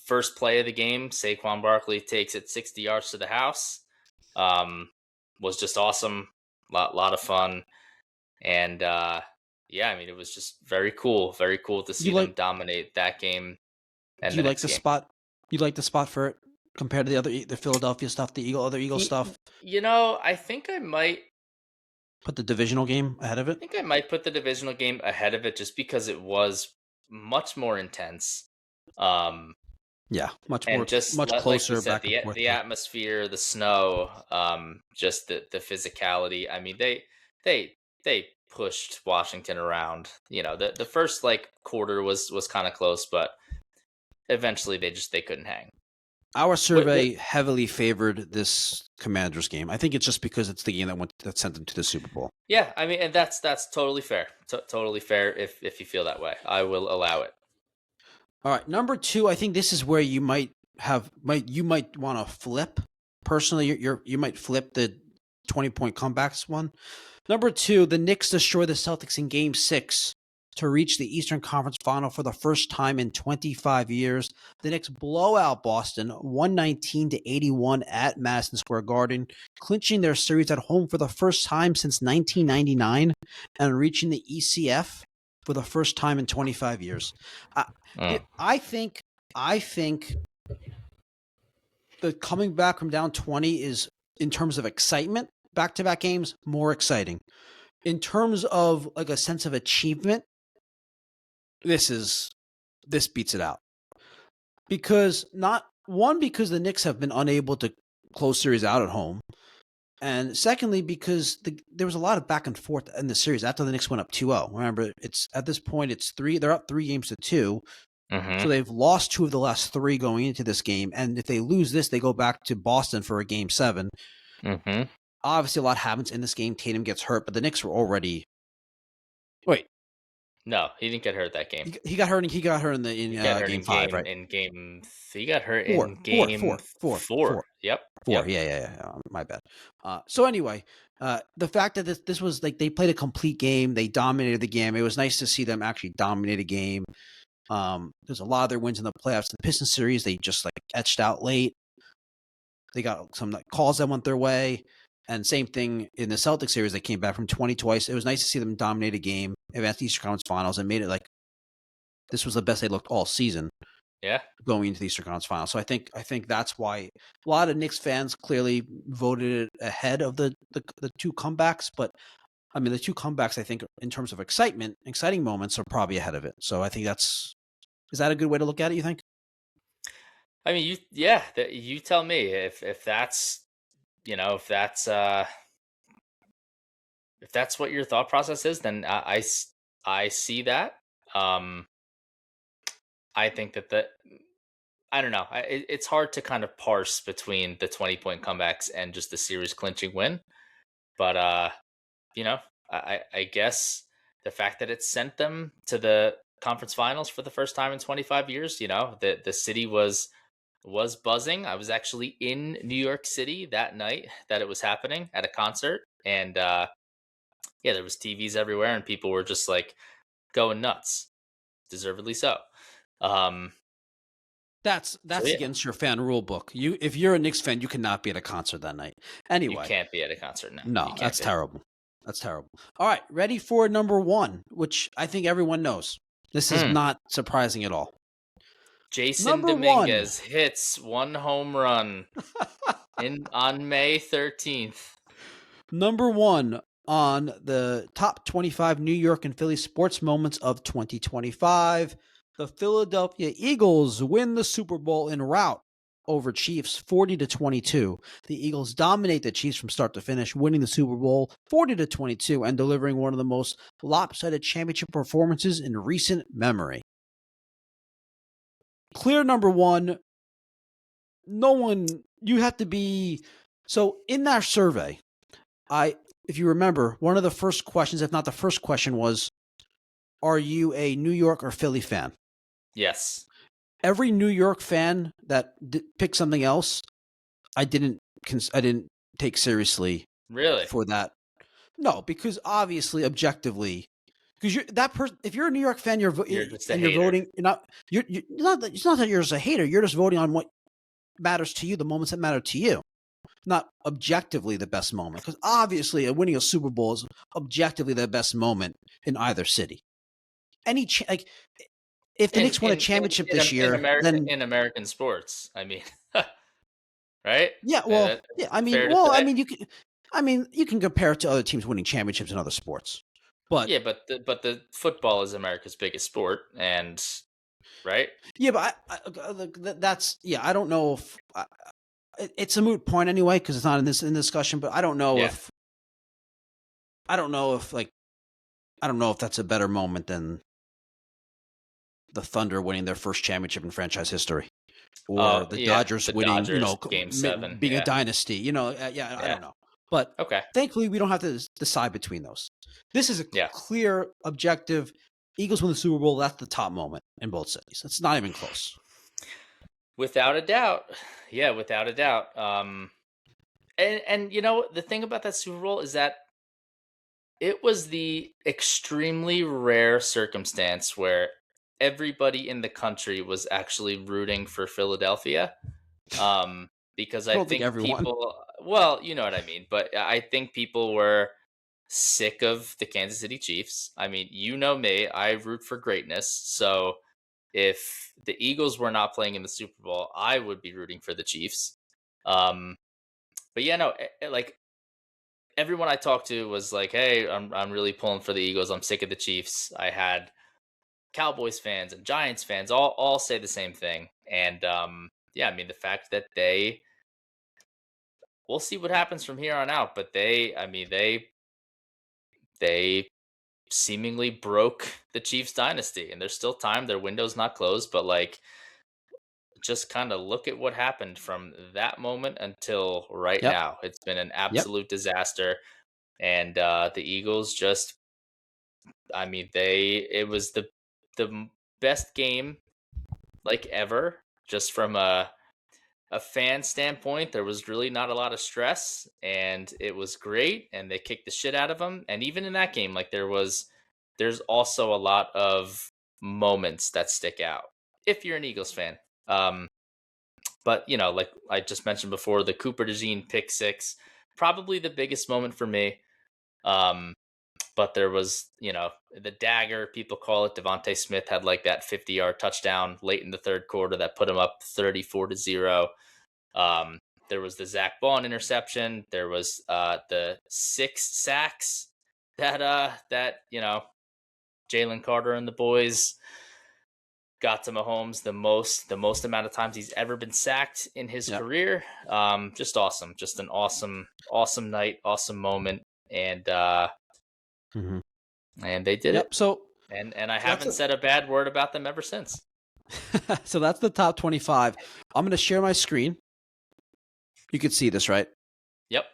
First play of the game, Saquon Barkley takes it 60 yards to the house. Was just awesome. Lot of fun. And yeah, I mean it was just very cool to see them dominate that game and Do the you like next the game. spot? You like the spot for it compared to the Philadelphia stuff, the other Eagle stuff? I think I might Put the divisional game ahead of it? put the divisional game ahead of it, just because it was much more intense. Yeah, much And more, just much like we closer said, back and forth. the atmosphere, the snow, just the physicality. I mean, they pushed Washington around. The first like quarter was kind of close, but eventually they couldn't hang. Our What survey heavily favored this Commanders game. I think it's just because it's the game that sent them to the Super Bowl. Yeah, I mean, and that's totally fair. Totally fair if you feel that way. I will allow it. All right, number 2. I think this is where you might want to flip. Personally, you might flip the 20-point comebacks one. Number 2, the Knicks destroy the Celtics in Game 6 to reach the Eastern Conference Final for the first time in 25 years. The Knicks blow out Boston 119-81 at Madison Square Garden, clinching their series at home for the first time since 1999 and reaching the ECF for the first time in 25 years. I think the coming back from down 20 is, in terms of excitement, back-to-back games, more exciting. In terms of like a sense of achievement, this beats it out. Because because the Knicks have been unable to close series out at home. And secondly, because there was a lot of back and forth in the series after the Knicks went up 2-0. Remember, it's at this point they're up 3-2. So they've lost 2 of the last 3 going into this game. And if they lose this, they go back to Boston for a game 7. Obviously, a lot happens in this game. Tatum gets hurt, but the Knicks were already. Wait, no, he didn't get hurt that game. He got hurt. He got hurt in game 5, right? He got hurt in game 4. Yep. Yeah. My bad. So anyway, the fact that this was like they played a complete game, they dominated the game. It was nice to see them actually dominate a game. There's a lot of their wins in the playoffs. The Pistons series, they just like etched out late. They got some calls that went their way. And same thing in the Celtics series. They came back from 20 twice. It was nice to see them dominate a game, advance the Eastern Conference Finals, and made it like this was the best they looked all season. Yeah, going into the Eastern Conference Finals. So I think that's why a lot of Knicks fans clearly voted it ahead of the 2 comebacks. But I mean, the 2 comebacks, I think, in terms of exciting moments, are probably ahead of it. So I think is that a good way to look at it? You think? I mean, you tell me if that's if that's what your thought process is, then I see that. I think that I don't know. It's hard to kind of parse between the 20-point comebacks and just the series clinching win. But I guess the fact that it sent them to the conference finals for the first time in 25 years, the city was buzzing. I was actually in New York City that night that it was happening at a concert, and there was TVs everywhere, and people were just like going nuts, deservedly so. That's against your fan rule book. If you're a Knicks fan, you cannot be at a concert that night. Anyway, you can't be at a concert now. No, that's terrible. That's terrible. All right, ready for number 1, which I think everyone knows. This is not surprising at all. Jason number Dominguez hits 1 home run on May 13th. Number 1 on the top 25 New York and Philly sports moments of 2025. The Philadelphia Eagles win the Super Bowl en route over Chiefs 40-22. The Eagles dominate the Chiefs from start to finish, winning the Super Bowl 40-22 and delivering one of the most lopsided championship performances in recent memory. Clear number 1. No one, you have to be. So in that survey, if you remember, one of the first questions, if not the first question, was, are you a New York or Philly fan? Yes. Every New York fan that picked something else, I didn't take seriously. Really? For that. No, because obviously, objectively, because if you're a New York fan, you're voting. You're not. It's not that you're just a hater. You're just voting on what matters to you, the moments that matter to you, not objectively the best moment. Because obviously, winning a Super Bowl is objectively the best moment in either city. If the Knicks won a championship this year, then in American sports, I mean, right? Yeah, well, you can compare it to other teams winning championships in other sports, but but the football is America's biggest sport, and right? Yeah, but I don't know if it's a moot point anyway because it's not in this discussion. But I don't know if that's a better moment than the Thunder winning their first championship in franchise history, or the Dodgers winning, Game 7, being a dynasty. I don't know. But thankfully, we don't have to decide between those. This is a clear, objective. Eagles win the Super Bowl. That's the top moment in both cities. It's not even close. Without a doubt. Yeah, without a doubt. And the thing about that Super Bowl is that It was the extremely rare circumstance where everybody in the country was actually rooting for Philadelphia. Because I I don't think think everyone. people, well, you know what I mean, but I think people were sick of the Kansas City Chiefs. I mean, you know me, I root for greatness. So if the Eagles were not playing in the Super Bowl, I would be rooting for the Chiefs. Um, but yeah, no, like everyone I talked to was like, "Hey, I'm really pulling for the Eagles. I'm sick of the Chiefs." I had Cowboys fans and Giants fans all say the same thing. And yeah, I mean the fact that we'll see what happens from here on out, but I mean they seemingly broke the Chiefs dynasty, and there's still time. Their window's not closed, but like just kind of look at what happened from that moment until right Yep. now. It's been an Yep. absolute disaster, and the Eagles just, I mean, it was the best game like ever, just from a fan standpoint. There was really not a lot of stress, and it was great. And they kicked the shit out of them. And even in that game, like there's also a lot of moments that stick out if you're an Eagles fan. Um, but you know, like I just mentioned before, the Cooper DeJean pick six, probably the biggest moment for me. Um, but there was, you know, the dagger, people call it. Devontae Smith had like that 50-yard touchdown late in the third quarter that put him up 34-0. Um, there was the Zach Bond interception. There was the 6 sacks that you know Jalen Carter and the boys got to Mahomes the most amount of times he's ever been sacked in his Yep. career. Just awesome, just an awesome night, awesome moment, and Mhm. and they did it. Yep. So And I that's haven't said a bad word about them ever since. so that's the top 25. I'm going to share my screen. You can see this, right? Yep.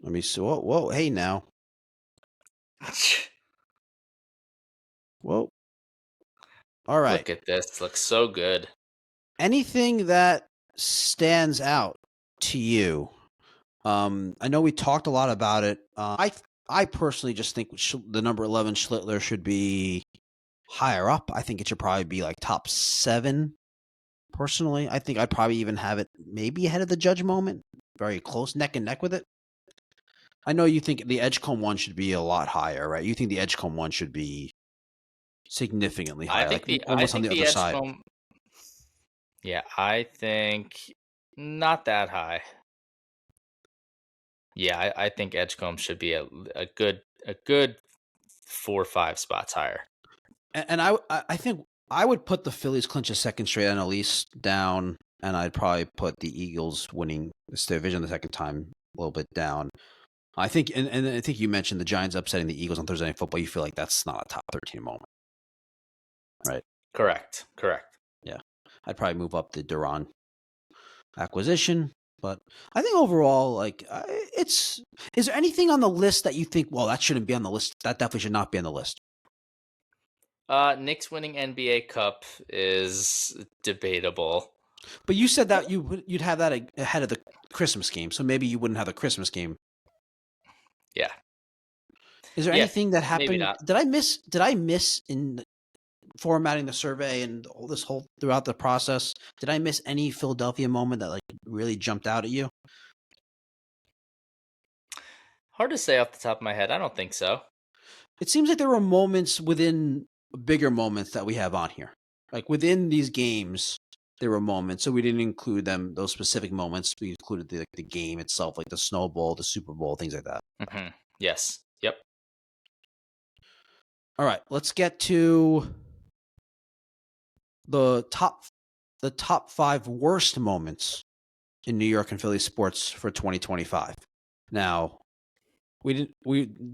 Let me see. Whoa, whoa. Hey, now. Whoa. All right. Look at this. Looks so good. Anything that stands out to you? I know we talked a lot about it. I personally just think the number 11 Schlittler should be higher up. I think it should probably be like top 7. Personally, I think I'd probably even have it maybe ahead of the Judge moment, very close, neck and neck with it. I know you think the Edgecombe one should be a lot higher, right? You think the Edgecombe one should be significantly I higher, think like the I almost on think the the other side. Edgecombe. Yeah, I think not that high. Yeah, I think Edgecombe should be a good 4 or 5 spots higher. And I think I would put the Phillies clinch a second straight NL East down, and I'd probably put the Eagles winning this division the second time a little bit down. I think, and I think you mentioned the Giants upsetting the Eagles on Thursday Night Football. You feel like that's not a top 13 moment, right? Correct. Yeah, I'd probably move up the Duran acquisition, but I think overall, like, it's. Is there anything on the list that you think, well, that shouldn't be on the list? That definitely should not be on the list. Knicks winning NBA Cup is debatable. But you said that you'd have that ahead of the Christmas game, so maybe you wouldn't have the Christmas game. Yeah. Is there Yeah, anything that maybe happened? not. Did I miss in formatting the survey and all this whole throughout the process? Did I miss any Philadelphia moment that like really jumped out at you? Hard to say off the top of my head. I don't think so. It seems like there were moments within bigger moments that we have on here. Like within these games, there were moments. So we didn't include them, those specific moments. We included the game itself, like the Snow Bowl, the Super Bowl, things like that. Yes. Yep. All right, let's get to the top 5 worst moments in New York and Philly sports for 2025. Now, we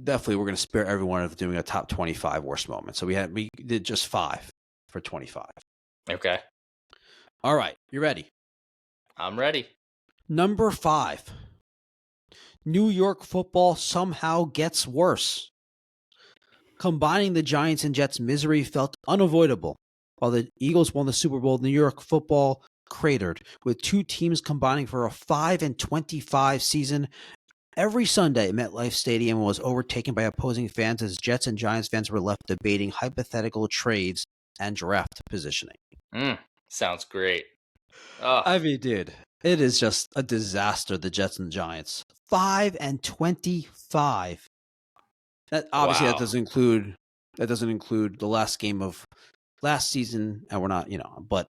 definitely were going to spare everyone of doing a top 25 worst moments. So we did just 5 for 25. Okay. All right, you ready? I'm ready. Number 5. New York football somehow gets worse. Combining the Giants and Jets' misery felt unavoidable. While the Eagles won the Super Bowl, New York football cratered, with 2 teams combining for a 5-25 season. Every Sunday, MetLife Stadium was overtaken by opposing fans as Jets and Giants fans were left debating hypothetical trades and draft positioning. Sounds great. Oh, I mean, dude, it is just a disaster, the Jets and Giants. 5-25. That obviously wow. that doesn't include the last game of last season, and we're not, but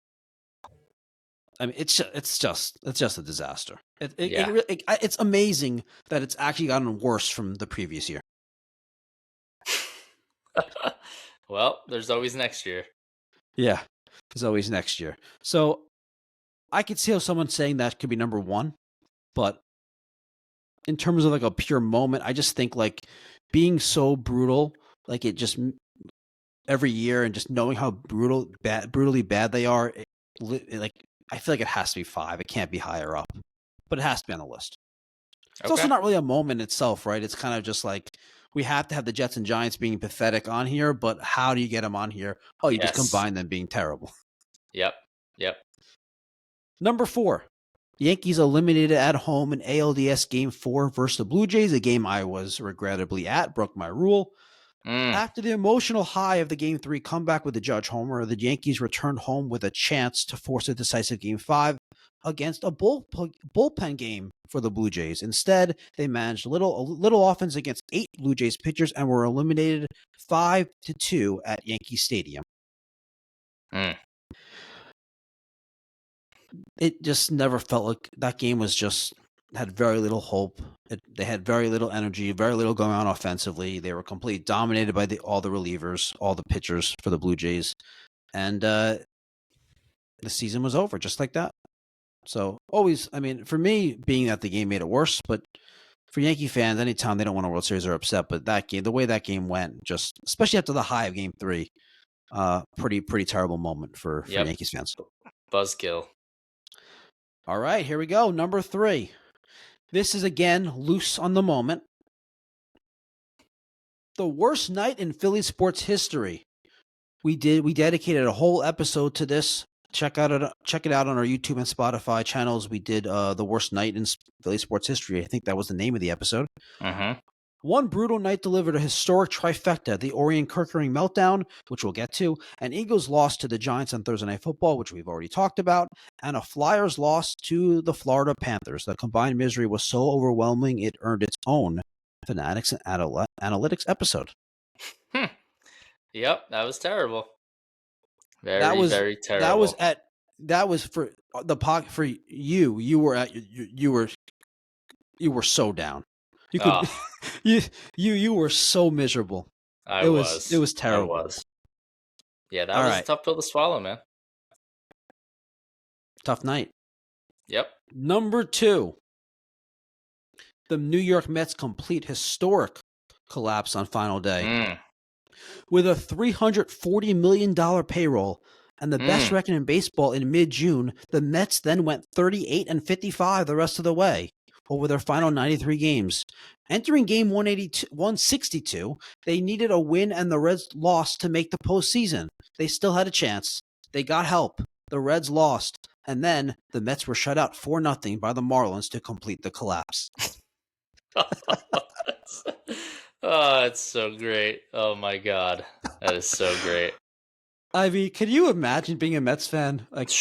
I mean, it's just a disaster. Yeah. It's amazing that it's actually gotten worse from the previous year. Well, there's always next year. Yeah, there's always next year. So I could see how someone saying that could be number one, but in terms of like a pure moment, I just think like being so brutal, like it just every year, and just knowing how brutally bad they are, like I feel like it has to be 5. It can't be higher up, but it has to be on the list. It's also Okay. not really a moment itself, right? It's kind of just like we have to have the Jets and Giants being pathetic on here, but how do you get them on here? Oh, you just Yes. combine them being terrible. Yep. Yep. Number 4, Yankees eliminated at home in ALDS Game 4 versus the Blue Jays, a game I was regrettably at, broke my rule. Mm. After the emotional high of the Game 3 comeback with the Judge homer, the Yankees returned home with a chance to force a decisive Game 5 against a bullpen game for the Blue Jays. Instead, they managed a little offense against 8 Blue Jays pitchers and were eliminated 5-2 at Yankee Stadium. Mm. It just never felt like that game was just had very little hope. They had very little energy, very little going on offensively. They were completely dominated by all the relievers, all the pitchers for the Blue Jays. And the season was over just like that. So always, I mean, for me, being that the game made it worse, but for Yankee fans, anytime they don't win a World Series, they're upset. But that game, the way that game went, just especially after the high of Game 3, pretty terrible moment for Yep. Yankees fans. Buzzkill. All right, here we go. Number 3. This is again loose on the moment. The worst night in Philly sports history. We dedicated a whole episode to this. Check it out on our YouTube and Spotify channels. We did the worst night in Philly sports history. I think that was the name of the episode. Mm-hmm. One brutal night delivered a historic trifecta: the Orion-Kerkering meltdown, which we'll get to, an Eagles loss to the Giants on Thursday Night Football, which we've already talked about, and a Flyers loss to the Florida Panthers. The combined misery was so overwhelming it earned its own Fanatics Analytics episode. Yep, that was terrible. That was Very terrible. that was for the pocket for you. You were so down. You could Oh, you were so miserable. It was terrible. I was. Yeah, that All was a right. tough pill to swallow, man. Tough night. Yep. Number 2. The New York Mets complete historic collapse on final day. Mm. With a $340 million payroll and the best record in baseball in mid-June, the Mets then went 38-55 the rest of the way over their final 93 games. Entering game 162, they needed a win and the Reds lost to make the postseason. They still had a chance. They got help. The Reds lost. And then the Mets were shut out 4-0 by the Marlins to complete the collapse. Oh, it's so great. Oh my God. That is so great. I mean, can you imagine being a Mets fan? Like,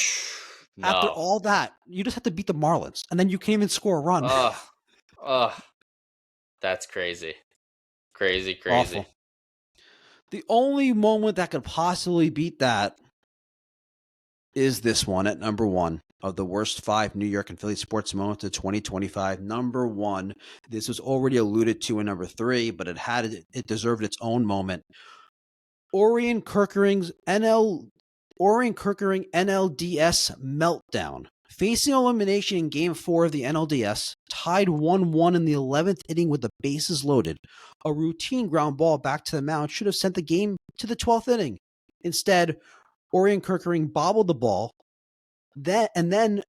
after No. all that, you just have to beat the Marlins, and then you can't even score a run. Oh, that's crazy. Crazy. Awful. The only moment that could possibly beat that is this one at number 1 of the worst 5 New York and Philly sports moments of 2025. Number 1. This was already alluded to in number 3, but it deserved its own moment. Orion-Kerkering NLDS meltdown. Facing elimination in Game 4 of the NLDS, tied 1-1 in the 11th inning with the bases loaded. A routine ground ball back to the mound should have sent the game to the 12th inning. Instead, Orion-Kerkering bobbled the ball, and then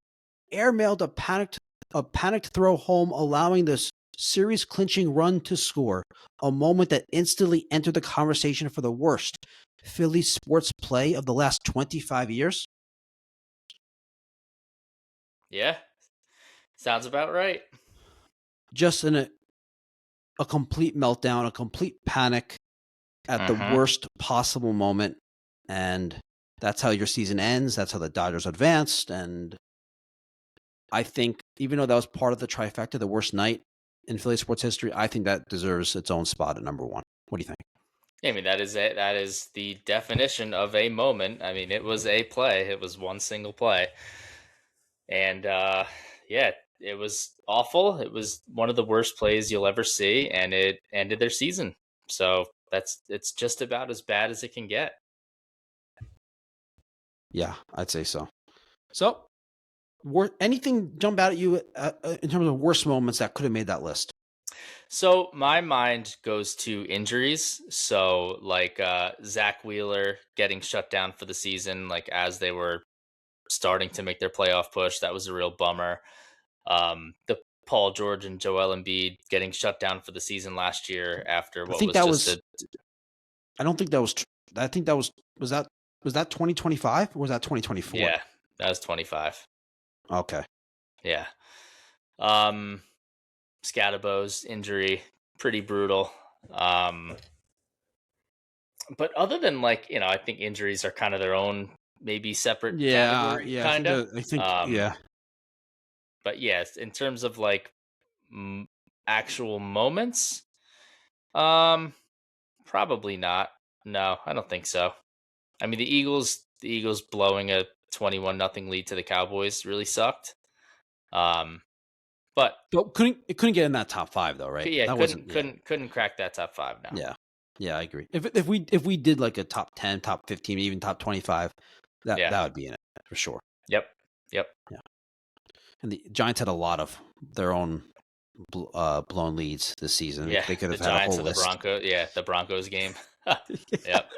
airmailed a panicked throw home, allowing the series-clinching run to score, a moment that instantly entered the conversation for the worst Philly sports play of the last 25 years. Yeah. Sounds about right. Just a complete meltdown, a complete panic at the Mhm. worst possible moment, and that's how your season ends. That's how the Dodgers advanced, and I think even though that was part of the trifecta, the worst night in Philly sports history, I think that deserves its own spot at number one. What do you think? I mean, that is it. That is the definition of a moment. I mean, it was a play. It was one single play, and yeah, it was awful. It was one of the worst plays you'll ever see, and it ended their season. So it's just about as bad as it can get. Yeah, I'd say so. So, anything jump out at you in terms of worst moments that could have made that list? So my mind goes to injuries. So like Zach Wheeler getting shut down for the season, like as they were starting to make their playoff push, that was a real bummer. The Paul George and Joel Embiid getting shut down for the season last year after I what think was that just was. a I don't think that was. I think that was that 2025 or was that 2024? yeah, that was 25. Okay. Yeah. Um Scadabo's injury, pretty brutal. Um but other than like, I think injuries are kind of their own maybe separate Yeah, category yeah. I think kind of. that. I think Um yeah. but yes, in terms of like actual moments, um probably not. No, I don't think so. I mean, the Eagles blowing a 21-0 lead to the Cowboys really sucked. Um, but But it couldn't get in that top five though, right? yeah, That couldn't wasn't. Yeah. couldn't couldn't crack that top five now. Yeah. Yeah, I agree. If we did like a top 10, top 15, even top 25, Yeah. that would be in it for sure. Yep. Yep. Yeah. And the Giants had a lot of their own blown leads this season. Yeah. They could The have had a Giants whole and the list. Broncos. Yeah, the Broncos game. Yeah. Yep.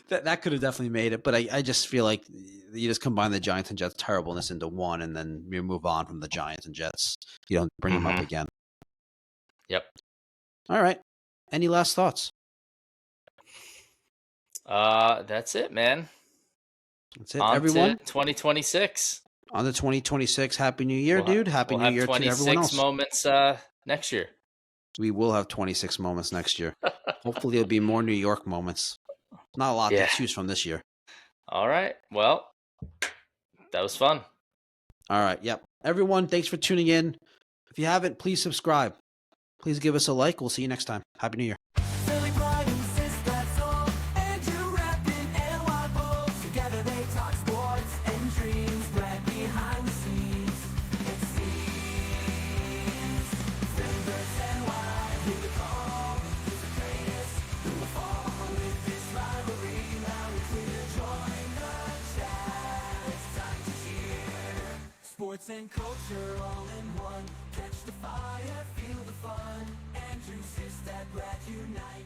That could have definitely made it, but I just feel like you just combine the Giants and Jets terribleness into one, and then you move on from the Giants and Jets. You don't bring them up Hmm. again. Yep. All right. Any last thoughts? That's it, man. That's it, On to everyone. 2026. On the 2026, Happy New Year, dude. Happy We'll New have Year to everyone 26 else. moments next year. We will have 26 moments next year. Hopefully, it'll be more New York moments. Not a lot to Yeah. choose from this year. All right. Well, that was fun. All right. Yep. Everyone, thanks for tuning in. If you haven't, please subscribe. Please give us a like. We'll see you next time. Happy New Year. Philly pride insists that's all. Andrew rapping and Wild Bulls. Together they talk sports and dreams. Right behind the scenes. It seems. Philly birds and wide. Hear the call. Who's the greatest? Who will fall with this rivalry? Now it's clear to join the chat. It's time to cheer. Sports and culture all in one. Catch the fire, feel the fun. Andrew, sis, that Brad unite.